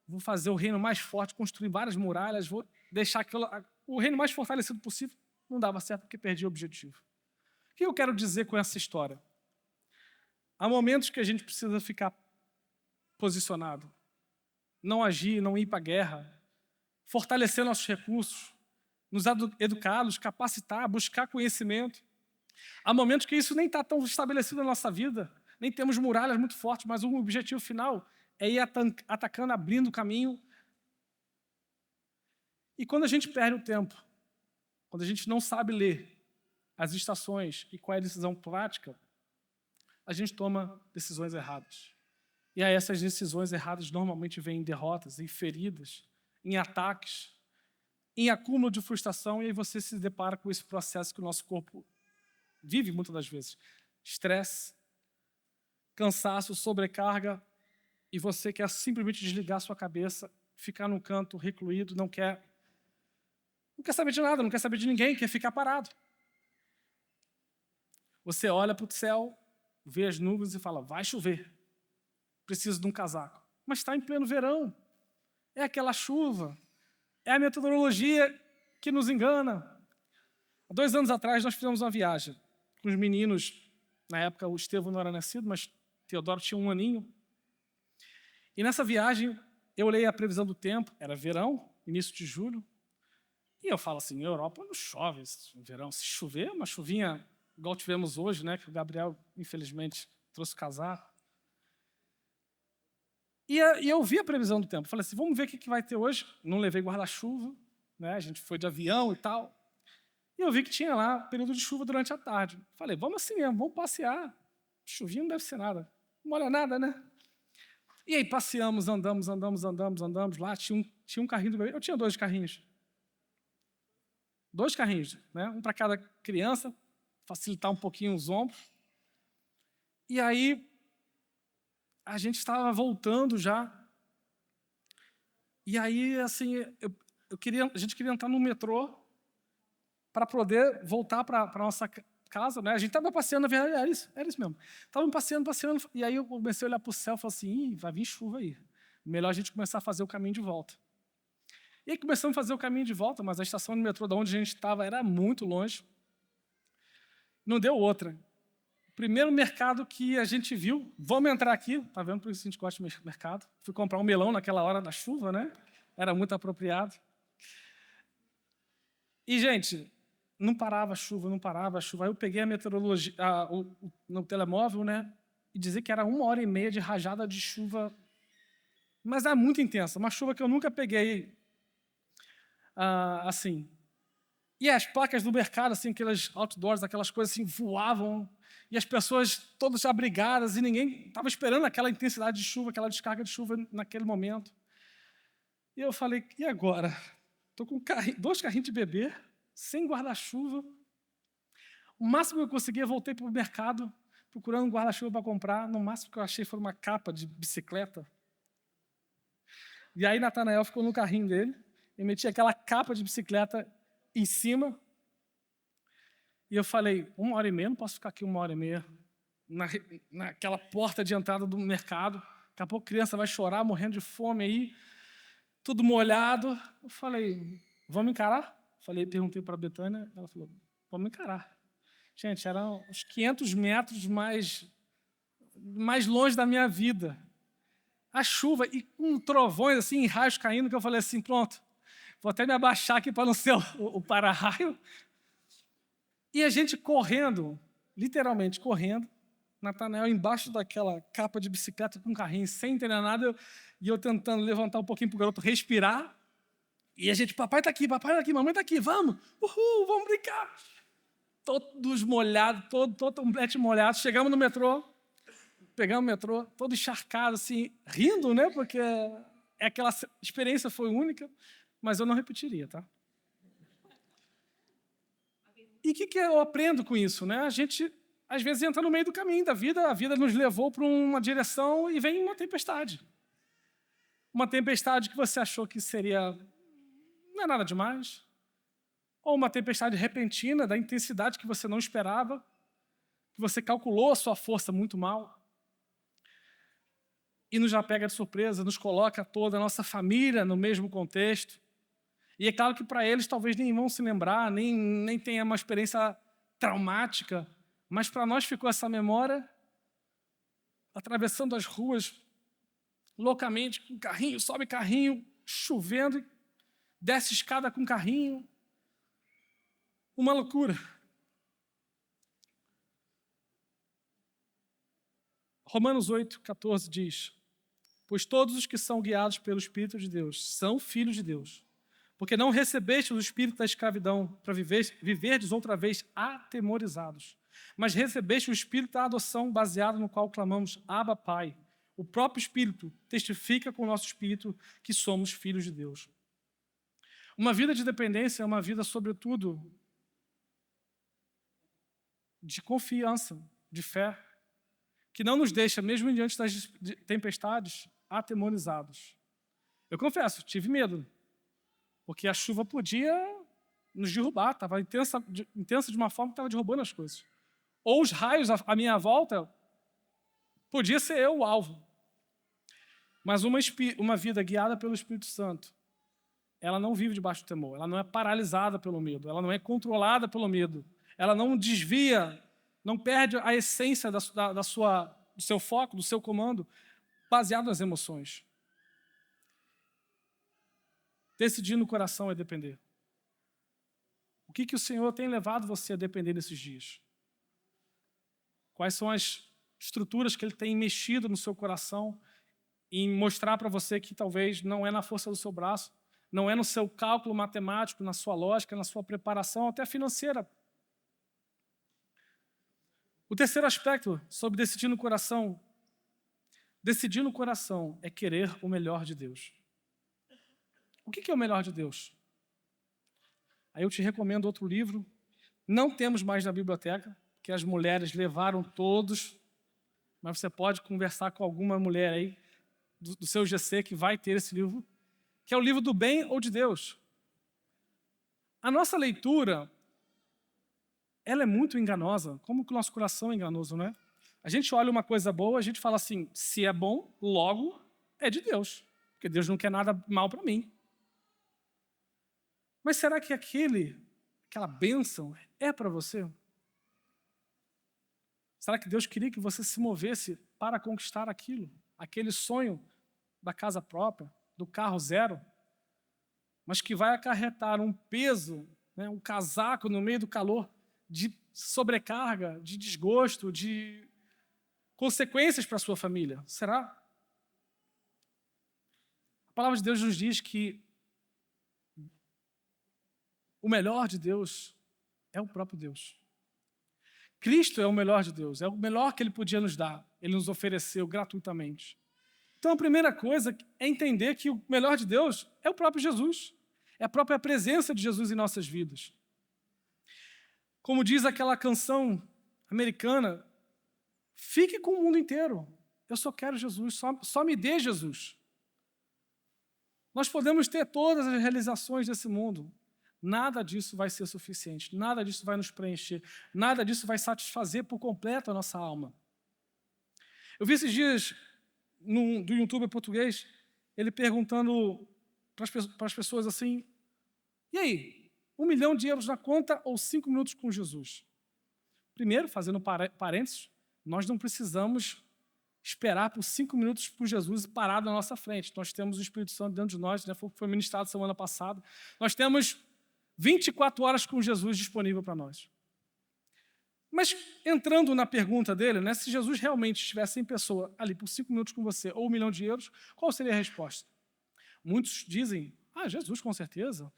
vou fazer o reino mais forte, construir várias muralhas, vou deixar o reino mais fortalecido possível. Não dava certo porque perdi o objetivo. O que eu quero dizer com essa história? Há momentos que a gente precisa ficar posicionado, não agir, não ir para a guerra, fortalecer nossos recursos, nos educar, nos capacitar, buscar conhecimento. Há momentos que isso nem está tão estabelecido na nossa vida, nem temos muralhas muito fortes, mas o objetivo final é ir atacando, abrindo o caminho. E quando a gente perde o tempo, quando a gente não sabe ler as estações e qual é a decisão prática, a gente toma decisões erradas. E aí essas decisões erradas normalmente vêm em derrotas, em feridas, em ataques, em acúmulo de frustração, e aí você se depara com esse processo que o nosso corpo vive muitas das vezes. Estresse, cansaço, sobrecarga, e você quer simplesmente desligar a sua cabeça, ficar num canto recluído, não quer saber de nada, não quer saber de ninguém, quer ficar parado. Você olha para o céu, vê as nuvens e fala, vai chover, preciso de um casaco. Mas está em pleno verão, é aquela chuva, é a metodologia que nos engana. Há 2 anos atrás nós fizemos uma viagem com os meninos, na época o Estevão não era nascido, mas Teodoro tinha 1 aninho. E nessa viagem eu olhei a previsão do tempo, era verão, início de julho. E eu falo assim, Europa não chove no verão. Se chover, uma chuvinha igual tivemos hoje, né? Que o Gabriel, infelizmente, trouxe o casaco. E eu vi a previsão do tempo. Falei assim, vamos ver o que vai ter hoje. Não levei guarda-chuva, né? A gente foi de avião e tal. E eu vi que tinha lá período de chuva durante a tarde. Falei, vamos assim mesmo, vamos passear. Chuvinha não deve ser nada. Não molha nada, né? E aí passeamos, andamos lá. Tinha um carrinho do bebê. Eu tinha 2 carrinhos. 2 carrinhos, né? Um para cada criança, facilitar um pouquinho os ombros. E aí a gente estava voltando já. E aí, assim, a gente queria entrar no metrô para poder voltar para a nossa casa, né? A gente estava passeando, na verdade, era isso mesmo. Estávamos passeando, e aí eu comecei a olhar para o céu e falei assim, vai vir chuva aí. Melhor a gente começar a fazer o caminho de volta. E aí começamos a fazer o caminho de volta, mas a estação de metrô de onde a gente estava era muito longe. Não deu outra. Primeiro mercado que a gente viu, vamos entrar aqui, tá vendo por isso a gente gosta de mercado. Fui comprar um melão naquela hora da chuva, né? Era muito apropriado. E, gente, não parava a chuva. Aí eu peguei a meteorologia, no telemóvel, né? E dizia que era 1h30 de rajada de chuva, mas era muito intensa, uma chuva que eu nunca peguei assim. E as placas do mercado, assim, aquelas outdoors, aquelas coisas assim, voavam, e as pessoas todas abrigadas, e ninguém estava esperando aquela intensidade de chuva, aquela descarga de chuva naquele momento. E eu falei, e agora? Estou com 2 carrinhos de bebê, sem guarda-chuva. O máximo que eu conseguia, voltei para o mercado, procurando um guarda-chuva para comprar. No máximo que eu achei foi uma capa de bicicleta. E aí Natanael ficou no carrinho dele, e meti aquela capa de bicicleta em cima. E eu falei, 1h30, não posso ficar aqui 1h30 naquela porta de entrada do mercado. Daqui a pouco a criança vai chorar, morrendo de fome aí, tudo molhado. Eu falei, vamos encarar? Perguntei para a Betânia, ela falou, vamos encarar. Gente, eram uns 500 metros mais longe da minha vida. A chuva e com trovões, assim, raios caindo, que eu falei assim, pronto, vou até me abaixar aqui para não ser o para-raio. E a gente correndo, literalmente correndo, Natanael embaixo daquela capa de bicicleta com um carrinho, sem entender nada, e eu tentando levantar um pouquinho para o garoto respirar. E a gente, papai está aqui, mamãe está aqui, vamos, uhul, vamos brincar. Todos molhados, todo completo molhado. Chegamos no metrô, pegamos o metrô, todo encharcado, assim, rindo, né? Porque aquela experiência foi única, mas eu não repetiria, tá? E o que eu aprendo com isso, né? A gente, às vezes, entra no meio do caminho da vida, a vida nos levou para uma direção e vem uma tempestade. Uma tempestade que você achou que não é nada demais, ou uma tempestade repentina, da intensidade que você não esperava, que você calculou a sua força muito mal, e nos já pega de surpresa, nos coloca toda a nossa família no mesmo contexto. E é claro que para eles talvez nem vão se lembrar, nem tenha uma experiência traumática, mas para nós ficou essa memória, atravessando as ruas, loucamente, com carrinho, sobe carrinho, chovendo, desce escada com carrinho. Uma loucura. Romanos 8,14 diz, pois todos os que são guiados pelo Espírito de Deus são filhos de Deus, porque não recebestes o espírito da escravidão para viverdes outra vez atemorizados, mas recebeste o espírito da adoção baseado no qual clamamos, Abba, Pai. O próprio Espírito testifica com o nosso espírito que somos filhos de Deus. Uma vida de dependência é uma vida, sobretudo, de confiança, de fé, que não nos deixa, mesmo diante das tempestades, atemorizados. Eu confesso, tive medo, porque a chuva podia nos derrubar, estava intensa de uma forma que estava derrubando as coisas. Ou os raios à minha volta, podia ser eu o alvo. Mas uma vida guiada pelo Espírito Santo, ela não vive debaixo do temor, ela não é paralisada pelo medo, ela não é controlada pelo medo, ela não desvia, não perde a essência do seu foco, do seu comando, baseado nas emoções. Decidir no coração é depender. O que o Senhor tem levado você a depender nesses dias? Quais são as estruturas que Ele tem mexido no seu coração em mostrar para você que talvez não é na força do seu braço, não é no seu cálculo matemático, na sua lógica, na sua preparação, até financeira. O terceiro aspecto sobre decidir no coração é querer o melhor de Deus. O que é o melhor de Deus? Aí eu te recomendo outro livro. Não temos mais na biblioteca, que as mulheres levaram todos, mas você pode conversar com alguma mulher aí do seu GC que vai ter esse livro, que é o livro do bem ou de Deus. A nossa leitura, ela é muito enganosa. Como que o nosso coração é enganoso, né? A gente olha uma coisa boa, a gente fala assim, se é bom, logo é de Deus, porque Deus não quer nada mal para mim. Mas será que aquela bênção é para você? Será que Deus queria que você se movesse para conquistar aquilo? Aquele sonho da casa própria, do carro zero, mas que vai acarretar um peso, né, um casaco no meio do calor, de sobrecarga, de desgosto, de consequências para a sua família. Será? A palavra de Deus nos diz que o melhor de Deus é o próprio Deus. Cristo é o melhor de Deus, é o melhor que Ele podia nos dar. Ele nos ofereceu gratuitamente. Então a primeira coisa é entender que o melhor de Deus é o próprio Jesus. É a própria presença de Jesus em nossas vidas. Como diz aquela canção americana, fique com o mundo inteiro. Eu só quero Jesus, só me dê Jesus. Nós podemos ter todas as realizações desse mundo. Nada disso vai ser suficiente, nada disso vai nos preencher, nada disso vai satisfazer por completo a nossa alma. Eu vi esses dias, do YouTuber português, ele perguntando para as pessoas assim, e aí, 1 milhão de euros na conta ou 5 minutos com Jesus? Primeiro, fazendo parênteses, nós não precisamos esperar por 5 minutos por Jesus parado na nossa frente. Nós temos o Espírito Santo dentro de nós, né? Foi ministrado semana passada. Nós temos 24 horas com Jesus disponível para nós. Mas entrando na pergunta dele, né, se Jesus realmente estivesse em pessoa ali por 5 minutos com você ou 1 milhão de euros, qual seria a resposta? Muitos dizem, Jesus, com certeza.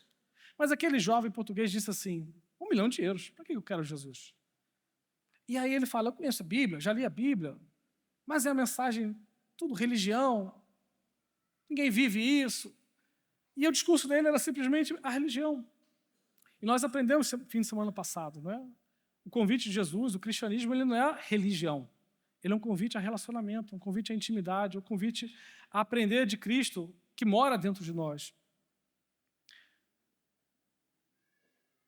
Mas aquele jovem português disse assim, 1 milhão de euros, para que eu quero Jesus? E aí ele fala, eu conheço a Bíblia, já li a Bíblia, mas é a mensagem, tudo religião, ninguém vive isso. E o discurso dele era simplesmente a religião. E nós aprendemos no fim de semana passado, né? O convite de Jesus, o cristianismo, ele não é religião. Ele é um convite a relacionamento, um convite à intimidade, um convite a aprender de Cristo que mora dentro de nós.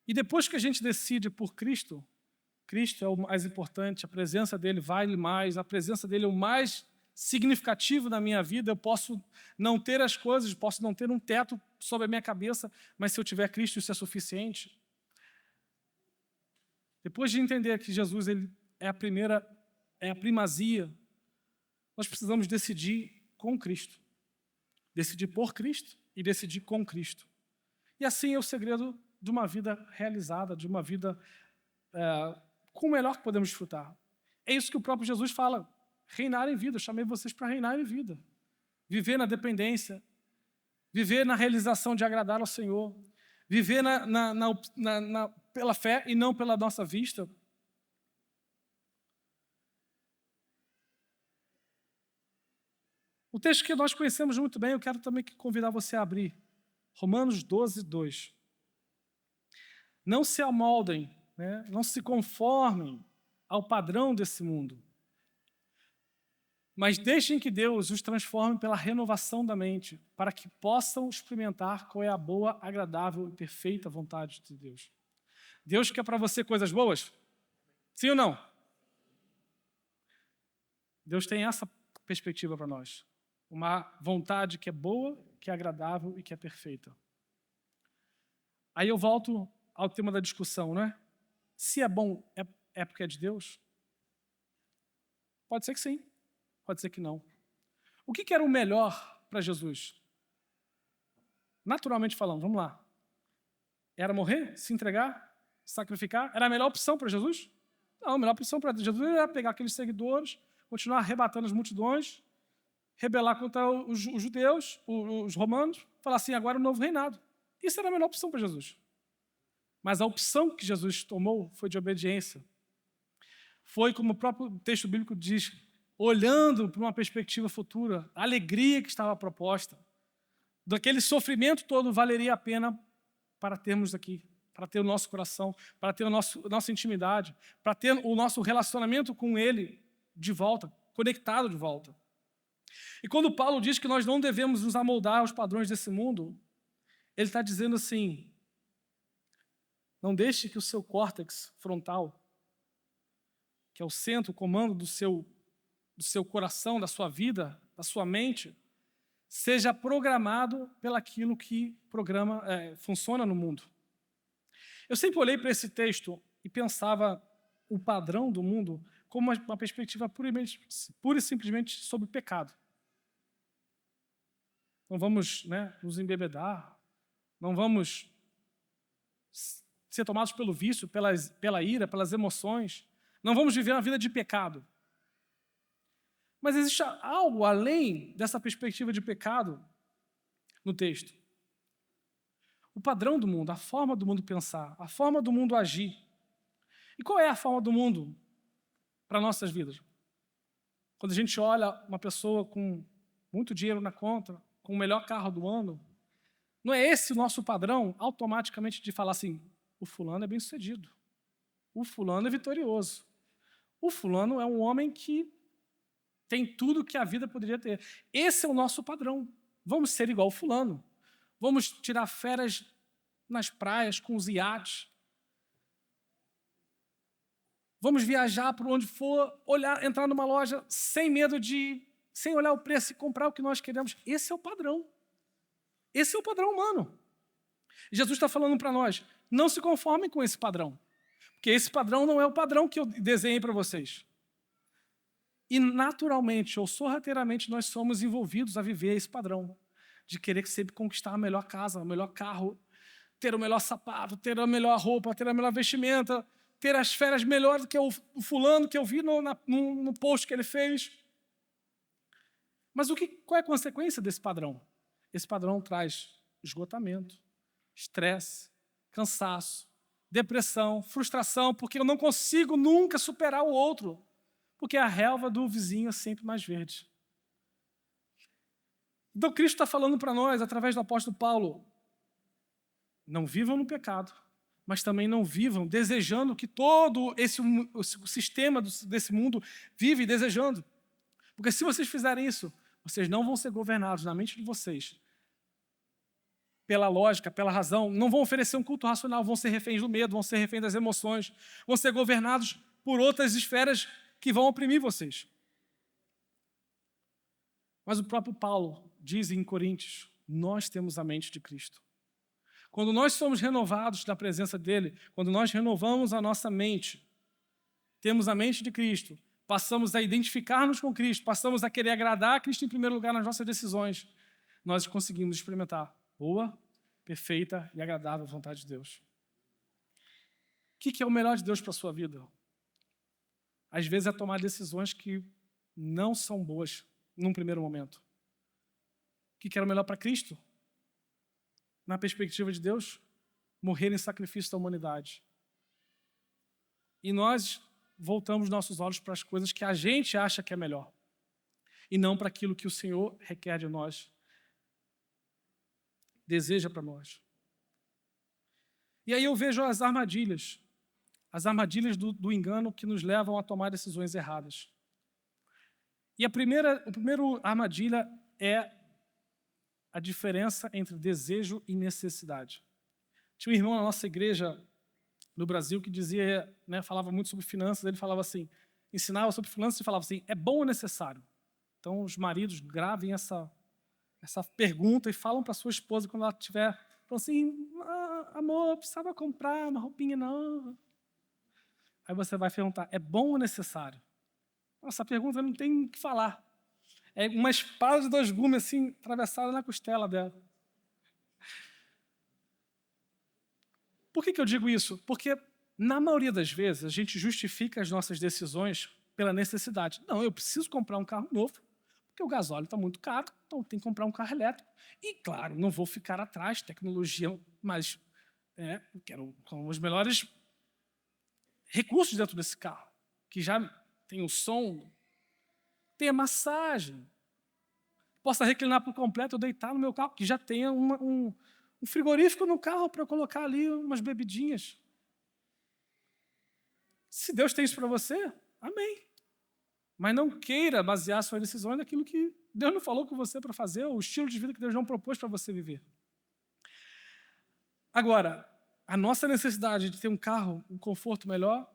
E depois que a gente decide por Cristo, Cristo é o mais importante, a presença dele vale mais, a presença dele é o mais significativo na minha vida. Eu posso não ter as coisas, posso não ter um teto sobre a minha cabeça, mas se eu tiver Cristo, isso é suficiente. Depois de entender que Jesus ele é a primazia, nós precisamos decidir com Cristo. Decidir por Cristo e decidir com Cristo. E assim é o segredo de uma vida realizada, de uma vida com o melhor que podemos desfrutar. É isso que o próprio Jesus fala. Reinar em vida, eu chamei vocês para reinar em vida. Viver na dependência, viver na realização de agradar ao Senhor, viver pela fé e não pela nossa vista. O texto que nós conhecemos muito bem, eu quero também convidar você a abrir. Romanos 12, 2. Não se amoldem, né? Não se conformem ao padrão desse mundo, mas deixem que Deus os transforme pela renovação da mente, para que possam experimentar qual é a boa, agradável e perfeita vontade de Deus. Deus quer para você coisas boas? Sim ou não? Deus tem essa perspectiva para nós. Uma vontade que é boa, que é agradável e que é perfeita. Aí eu volto ao tema da discussão, né? Se é bom, é porque é de Deus? Pode ser que sim, pode ser que não. O que era o melhor para Jesus? naturalmente falando, vamos lá. Era morrer, se entregar, sacrificar? Era a melhor opção para Jesus? Não, a melhor opção para Jesus era pegar aqueles seguidores, continuar arrebatando as multidões, rebelar contra os judeus, os romanos, falar assim, agora é o novo reinado. Isso era a melhor opção para Jesus. Mas a opção que Jesus tomou foi de obediência. Foi, como o próprio texto bíblico diz, olhando para uma perspectiva futura, a alegria que estava proposta, daquele sofrimento todo valeria a pena para termos aqui, para ter o nosso coração, para ter nossa intimidade, para ter o nosso relacionamento com Ele de volta, conectado de volta. E quando Paulo diz que nós não devemos nos amoldar aos padrões desse mundo, ele está dizendo assim, não deixe que o seu córtex frontal, que é o centro, o comando do seu coração, da sua vida, da sua mente, seja programado pelaquilo que funciona no mundo. Eu sempre olhei para esse texto e pensava o padrão do mundo como uma perspectiva pura e simplesmente sobre o pecado. Não vamos nos embebedar, não vamos ser tomados pelo vício, pela ira, pelas emoções, não vamos viver uma vida de pecado. Mas existe algo além dessa perspectiva de pecado no texto. O padrão do mundo, a forma do mundo pensar, a forma do mundo agir. E qual é a forma do mundo para nossas vidas? Quando a gente olha uma pessoa com muito dinheiro na conta, com o melhor carro do ano, não é esse o nosso padrão automaticamente de falar assim, o fulano é bem-sucedido, o fulano é vitorioso, o fulano é um homem que tem tudo que a vida poderia ter. Esse é o nosso padrão. Vamos ser igual o fulano. Vamos tirar férias nas praias com os iates. Vamos viajar por onde for, entrar numa loja sem olhar o preço e comprar o que nós queremos. Esse é o padrão. Esse é o padrão humano. Jesus está falando para nós, não se conformem com esse padrão, porque esse padrão não é o padrão que eu desenhei para vocês. E naturalmente ou sorrateiramente nós somos envolvidos a viver esse padrão, de querer sempre conquistar a melhor casa, o melhor carro, ter o melhor sapato, ter a melhor roupa, ter a melhor vestimenta, ter as férias melhores do que o fulano que eu vi no post que ele fez. Mas qual é a consequência desse padrão? Esse padrão traz esgotamento, estresse, cansaço, depressão, frustração, porque eu não consigo nunca superar o outro, porque a relva do vizinho é sempre mais verde. Então Cristo está falando para nós, através do apóstolo Paulo, não vivam no pecado, mas também não vivam desejando que todo o sistema desse mundo vive desejando. Porque se vocês fizerem isso, vocês não vão ser governados na mente de vocês pela lógica, pela razão, não vão oferecer um culto racional, vão ser reféns do medo, vão ser reféns das emoções, vão ser governados por outras esferas que vão oprimir vocês. Mas o próprio Paulo diz em Coríntios, nós temos a mente de Cristo. Quando nós somos renovados na presença dele, quando nós renovamos a nossa mente, temos a mente de Cristo, passamos a identificar-nos com Cristo, passamos a querer agradar a Cristo em primeiro lugar nas nossas decisões, nós conseguimos experimentar boa, perfeita e agradável vontade de Deus. O que é o melhor de Deus para a sua vida? Às vezes é tomar decisões que não são boas num primeiro momento. O que era o melhor para Cristo? Na perspectiva de Deus, morrer em sacrifício da humanidade. E nós voltamos nossos olhos para as coisas que a gente acha que é melhor, e não para aquilo que o Senhor requer de nós, deseja para nós. E aí eu vejo as armadilhas do engano que nos levam a tomar decisões erradas. E a primeira armadilha é a diferença entre desejo e necessidade. Tinha um irmão na nossa igreja no Brasil que dizia, falava muito sobre finanças, ele falava assim, ensinava sobre finanças e falava assim, é bom ou necessário? Então os maridos gravem essa pergunta e falam para sua esposa quando ela estiver, falam assim, amor, precisava comprar uma roupinha nova. Aí você vai perguntar, é bom ou necessário? Essa pergunta não tem o que falar. É uma espada de 2 gumes assim, atravessada na costela dela. Por que eu digo isso? Porque, na maioria das vezes, a gente justifica as nossas decisões pela necessidade. Não, eu preciso comprar um carro novo, porque o gasóleo está muito caro, então tem que comprar um carro elétrico. E, claro, não vou ficar atrás, tecnologia, mas eu quero com os melhores recursos dentro desse carro, que já tem o som, tem a massagem, possa reclinar por completo, eu deitar no meu carro, que já tenha um frigorífico no carro para eu colocar ali umas bebidinhas. Se Deus tem isso para você, amém. Mas não queira basear suas decisões naquilo que Deus não falou com você para fazer, ou o estilo de vida que Deus não propôs para você viver. Agora, a nossa necessidade de ter um carro, um conforto melhor,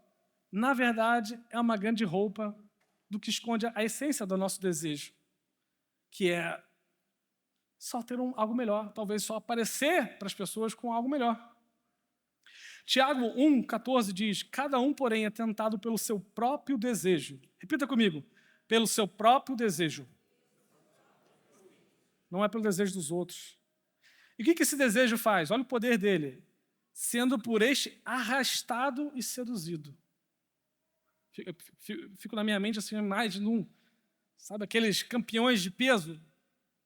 na verdade, é uma grande roupa do que esconde a essência do nosso desejo, que é só ter algo melhor, talvez só aparecer para as pessoas com algo melhor. Tiago 1,14 diz, cada um, porém, é tentado pelo seu próprio desejo. Repita comigo, pelo seu próprio desejo. Não é pelo desejo dos outros. E o que esse desejo faz? Olha o poder dele. Sendo por este arrastado e seduzido. Fico na minha mente assim, mais num, sabe, aqueles campeões de peso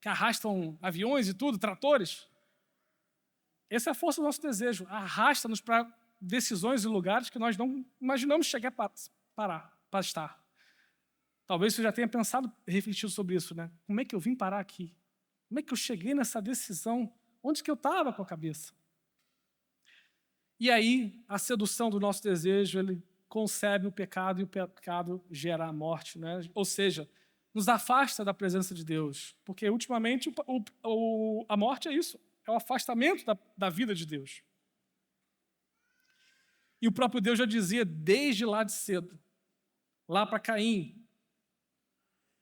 que arrastam aviões e tudo, tratores. Essa é a força do nosso desejo. Arrasta-nos para decisões e lugares que nós não imaginamos chegar para estar. Talvez você já tenha pensado, refletido sobre isso, né? Como é que eu vim parar aqui? Como é que eu cheguei nessa decisão? Onde que eu estava com a cabeça? E aí, a sedução do nosso desejo, ele concebe o pecado e o pecado gera a morte, né? Ou seja, nos afasta da presença de Deus. Porque, ultimamente, a morte é isso. É o afastamento da vida de Deus. E o próprio Deus já dizia, desde lá de cedo, lá para Caim,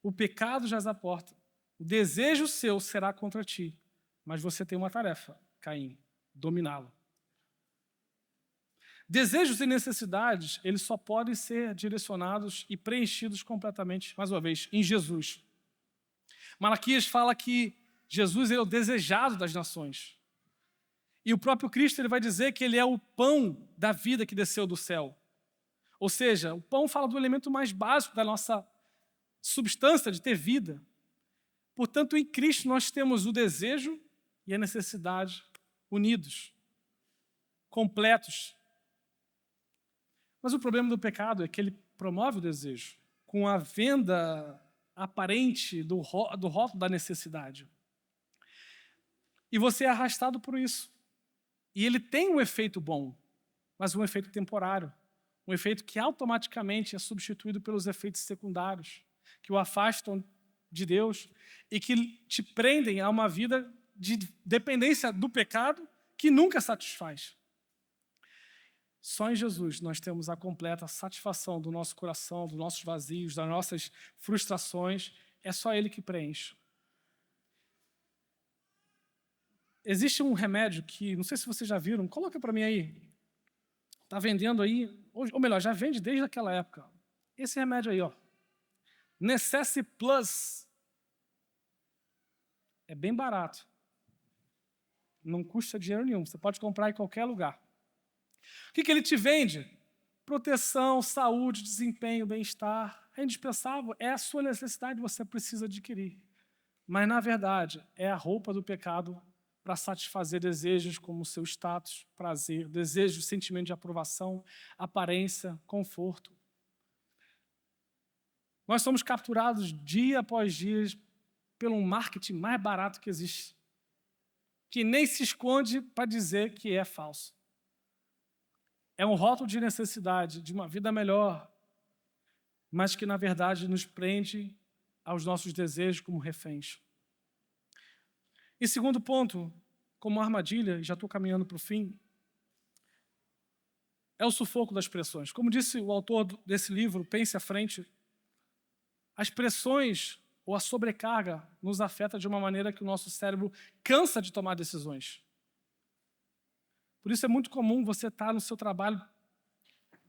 o pecado jaz à porta. O desejo seu será contra ti. Mas você tem uma tarefa, Caim, dominá-lo. Desejos e necessidades, eles só podem ser direcionados e preenchidos completamente, mais uma vez, em Jesus. Malaquias fala que Jesus é o desejado das nações. E o próprio Cristo ele vai dizer que ele é o pão da vida que desceu do céu. Ou seja, o pão fala do elemento mais básico da nossa substância de ter vida. Portanto, em Cristo nós temos o desejo e a necessidade unidos, completos. Mas o problema do pecado é que ele promove o desejo com a venda aparente do rótulo da necessidade. E você é arrastado por isso. E ele tem um efeito bom, mas um efeito temporário. Um efeito que automaticamente é substituído pelos efeitos secundários, que o afastam de Deus e que te prendem a uma vida de dependência do pecado que nunca satisfaz. Só em Jesus nós temos a completa satisfação do nosso coração, dos nossos vazios, das nossas frustrações. É só Ele que preenche. Existe um remédio que, não sei se vocês já viram, coloca para mim aí. Está vendendo aí, ou melhor, já vende desde aquela época. Esse remédio aí, ó. Necessi Plus. É bem barato. Não custa dinheiro nenhum. Você pode comprar em qualquer lugar. O que ele te vende? Proteção, saúde, desempenho, bem-estar. É indispensável. É a sua necessidade, você precisa adquirir. Mas, na verdade, é a roupa do pecado para satisfazer desejos como seu status, prazer, desejo, sentimento de aprovação, aparência, conforto. Nós somos capturados dia após dia pelo marketing mais barato que existe, que nem se esconde para dizer que é falso. É um rótulo de necessidade, de uma vida melhor, mas que, na verdade, nos prende aos nossos desejos como reféns. E segundo ponto, como armadilha, já estou caminhando para o fim, é o sufoco das pressões. Como disse o autor desse livro, Pense à Frente, as pressões ou a sobrecarga nos afeta de uma maneira que o nosso cérebro cansa de tomar decisões. Por isso é muito comum você estar no seu trabalho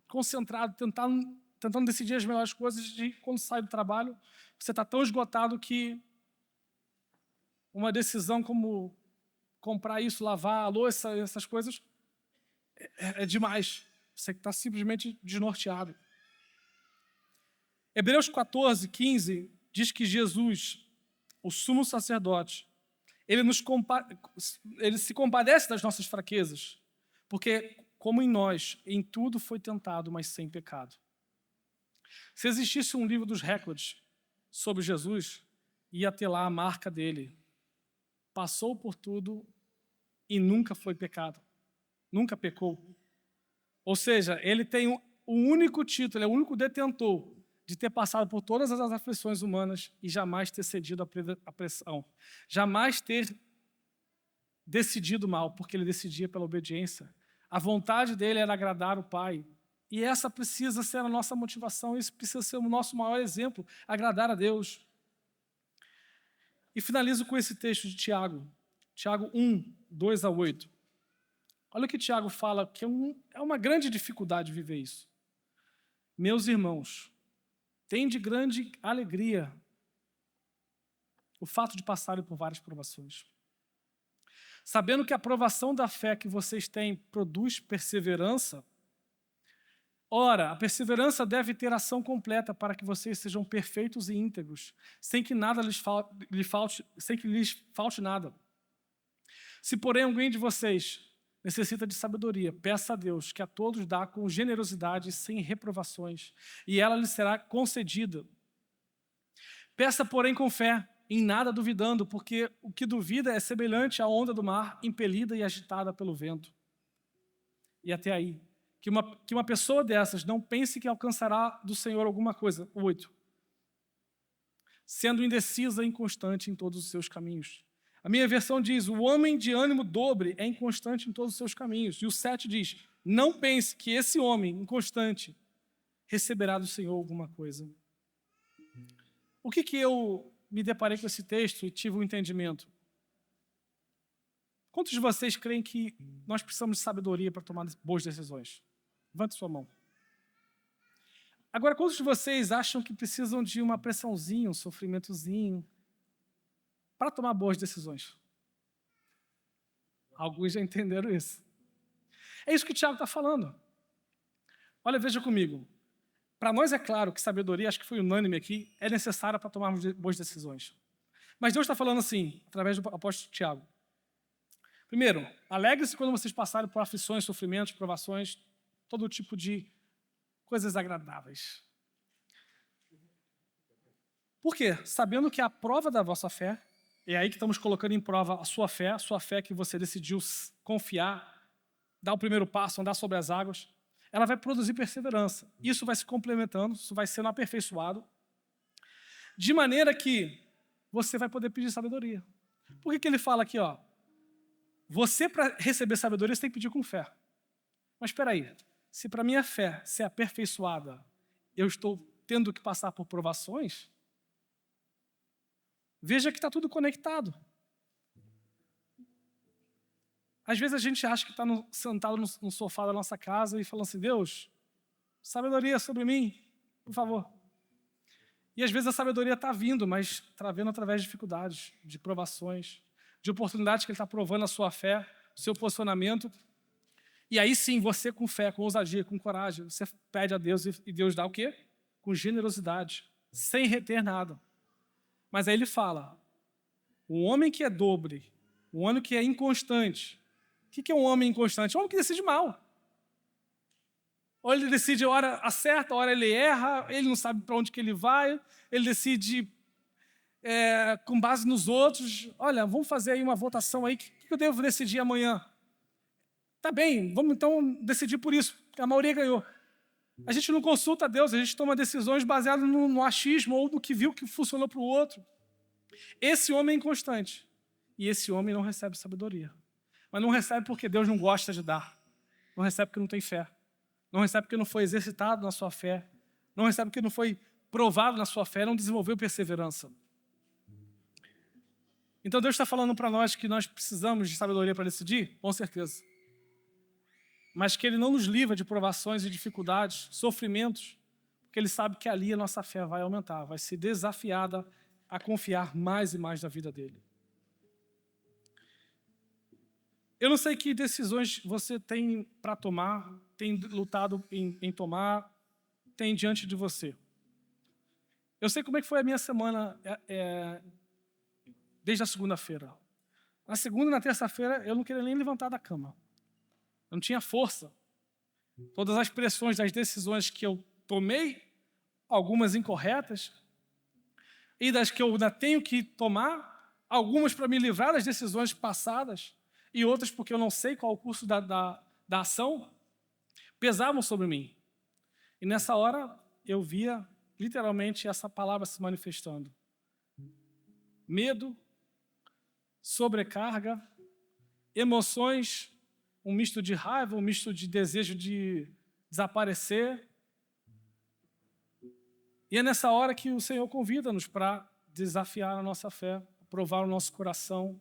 concentrado, tentando decidir as melhores coisas, e quando sai do trabalho, você está tão esgotado que uma decisão como comprar isso, lavar a louça, essas coisas, é demais. Você está simplesmente desnorteado. Hebreus 14, 15 diz que Jesus, o sumo sacerdote, ele se compadece das nossas fraquezas, porque, como em nós, em tudo foi tentado, mas sem pecado. Se existisse um livro dos recordes sobre Jesus, ia ter lá a marca dele. Passou por tudo e nunca foi pecado. Nunca pecou. Ou seja, ele tem o único título, ele é o único detentor de ter passado por todas as aflições humanas e jamais ter cedido à pressão. Jamais ter decidido mal, porque ele decidia pela obediência. A vontade dele era agradar o Pai. E essa precisa ser a nossa motivação, isso precisa ser o nosso maior exemplo, agradar a Deus. E finalizo com esse texto de Tiago, Tiago 1, 2 a 8. Olha o que Tiago fala, que é uma grande dificuldade viver isso. Meus irmãos, tende grande alegria o fato de passarem por várias provações, sabendo que a provação da fé que vocês têm produz perseverança. Ora, a perseverança deve ter ação completa para que vocês sejam perfeitos e íntegros, sem que lhes falte nada. Se, porém, alguém de vocês necessita de sabedoria, peça a Deus, que a todos dá com generosidade, sem reprovações, e ela lhe será concedida. Peça, porém, com fé, em nada duvidando, porque o que duvida é semelhante à onda do mar, impelida e agitada pelo vento. E até aí. Que uma pessoa dessas não pense que alcançará do Senhor alguma coisa. 8. Sendo indecisa e inconstante em todos os seus caminhos. A minha versão diz, o homem de ânimo dobre é inconstante em todos os seus caminhos. E o 7 diz, não pense que esse homem inconstante receberá do Senhor alguma coisa. O que eu me deparei com esse texto e tive um entendimento? Quantos de vocês creem que nós precisamos de sabedoria para tomar boas decisões? Levante sua mão. Agora, quantos de vocês acham que precisam de uma pressãozinha, um sofrimentozinho, para tomar boas decisões? Alguns já entenderam isso. É isso que o Tiago está falando. Olha, veja comigo. Para nós é claro que sabedoria, acho que foi unânime aqui, é necessária para tomarmos boas decisões. Mas Deus está falando assim, através do apóstolo Tiago. Primeiro, alegre-se quando vocês passarem por aflições, sofrimentos, provações, todo tipo de coisas agradáveis. Por quê? Sabendo que a prova da vossa fé, é aí que estamos colocando em prova a sua fé que você decidiu confiar, dar o primeiro passo, andar sobre as águas, ela vai produzir perseverança. Isso vai se complementando, isso vai sendo aperfeiçoado, de maneira que você vai poder pedir sabedoria. Por que ele fala aqui, ó? Você, para receber sabedoria, você tem que pedir com fé. Mas espera aí, se para minha fé ser aperfeiçoada, eu estou tendo que passar por provações, veja que está tudo conectado. Às vezes a gente acha que está sentado no sofá da nossa casa e falando assim, Deus, sabedoria sobre mim, por favor. E às vezes a sabedoria está vindo, mas está vindo através de dificuldades, de provações, de oportunidades que Ele está provando a sua fé, o seu posicionamento. E aí sim, você com fé, com ousadia, com coragem, você pede a Deus e Deus dá o quê? Com generosidade, sem reter nada. Mas aí ele fala, o homem que é dobre, o homem que é inconstante. O que é um homem inconstante? Um homem que decide mal. Ou ele decide, a hora acerta, a hora ele erra, ele não sabe para onde que ele vai, ele decide com base nos outros. Olha, vamos fazer aí uma votação aí, o que eu devo decidir amanhã? Tá bem, vamos então decidir por isso, porque a maioria ganhou. A gente não consulta a Deus, a gente toma decisões baseadas no achismo ou no que viu que funcionou para o outro. Esse homem é inconstante. E esse homem não recebe sabedoria. Mas não recebe porque Deus não gosta de dar. Não recebe porque não tem fé. Não recebe porque não foi exercitado na sua fé. Não recebe porque não foi provado na sua fé, não desenvolveu perseverança. Então Deus está falando para nós que nós precisamos de sabedoria para decidir? Com certeza. Mas que Ele não nos livra de provações e dificuldades, sofrimentos, porque Ele sabe que ali a nossa fé vai aumentar, vai ser desafiada a confiar mais e mais na vida dEle. Eu não sei que decisões você tem para tomar, tem lutado em tomar, tem diante de você. Eu sei como é que foi a minha semana desde a segunda-feira. Na segunda e na terça-feira eu não queria nem levantar da cama. Eu não tinha força. Todas as pressões das decisões que eu tomei, algumas incorretas, e das que eu ainda tenho que tomar, algumas para me livrar das decisões passadas, e outras porque eu não sei qual o curso da ação, pesavam sobre mim. E nessa hora eu via literalmente essa palavra se manifestando. Medo, sobrecarga, emoções, um misto de raiva, um misto de desejo de desaparecer. E é nessa hora que o Senhor convida-nos para desafiar a nossa fé, provar o nosso coração,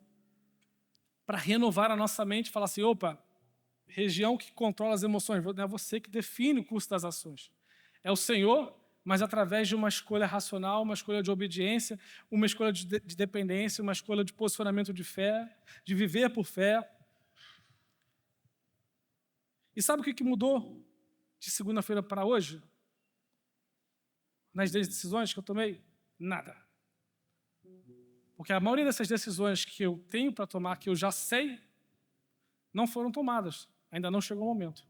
para renovar a nossa mente e falar assim, opa, região que controla as emoções, não é você que define o curso das ações. É o Senhor, mas através de uma escolha racional, uma escolha de obediência, uma escolha de dependência, uma escolha de posicionamento de fé, de viver por fé. E sabe o que mudou de segunda-feira para hoje? Nas decisões que eu tomei? Nada. Porque a maioria dessas decisões que eu tenho para tomar, que eu já sei, não foram tomadas. Ainda não chegou o momento.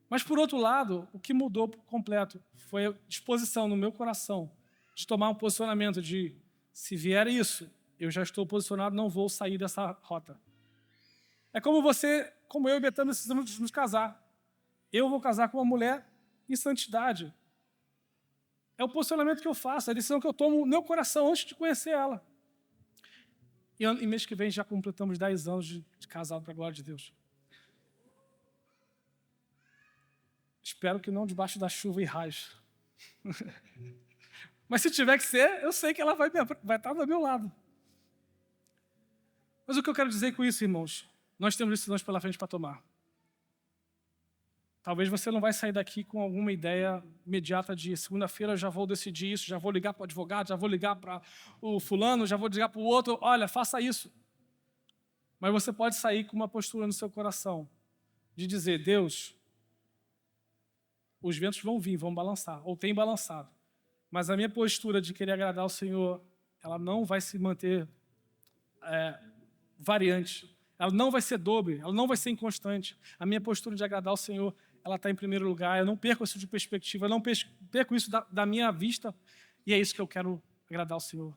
Mas, por outro lado, o que mudou por completo foi a disposição no meu coração de tomar um posicionamento de, se vier isso, eu já estou posicionado, não vou sair dessa rota. É como você, como eu e Betânia precisamos nos casar. Eu vou casar com uma mulher em santidade. É o posicionamento que eu faço, é a decisão que eu tomo no meu coração antes de conhecer ela. E mês que vem já completamos 10 anos de casado para a glória de Deus. Espero que não debaixo da chuva e raios. Mas se tiver que ser, eu sei que ela vai estar do meu lado. Mas o que eu quero dizer com isso, irmãos? Nós temos decisões pela frente para tomar. Talvez você não vai sair daqui com alguma ideia imediata de segunda-feira eu já vou decidir isso, já vou ligar para o advogado, já vou ligar para o fulano, já vou ligar para o outro, olha, faça isso. Mas você pode sair com uma postura no seu coração de dizer, Deus, os ventos vão vir, vão balançar, ou têm balançado. Mas a minha postura de querer agradar ao Senhor, ela não vai se manter variante. Ela não vai ser dobre, ela não vai ser inconstante. A minha postura de agradar ao Senhor, ela está em primeiro lugar. Eu não perco isso de perspectiva, eu não perco isso da minha vista. E é isso que eu quero agradar ao Senhor.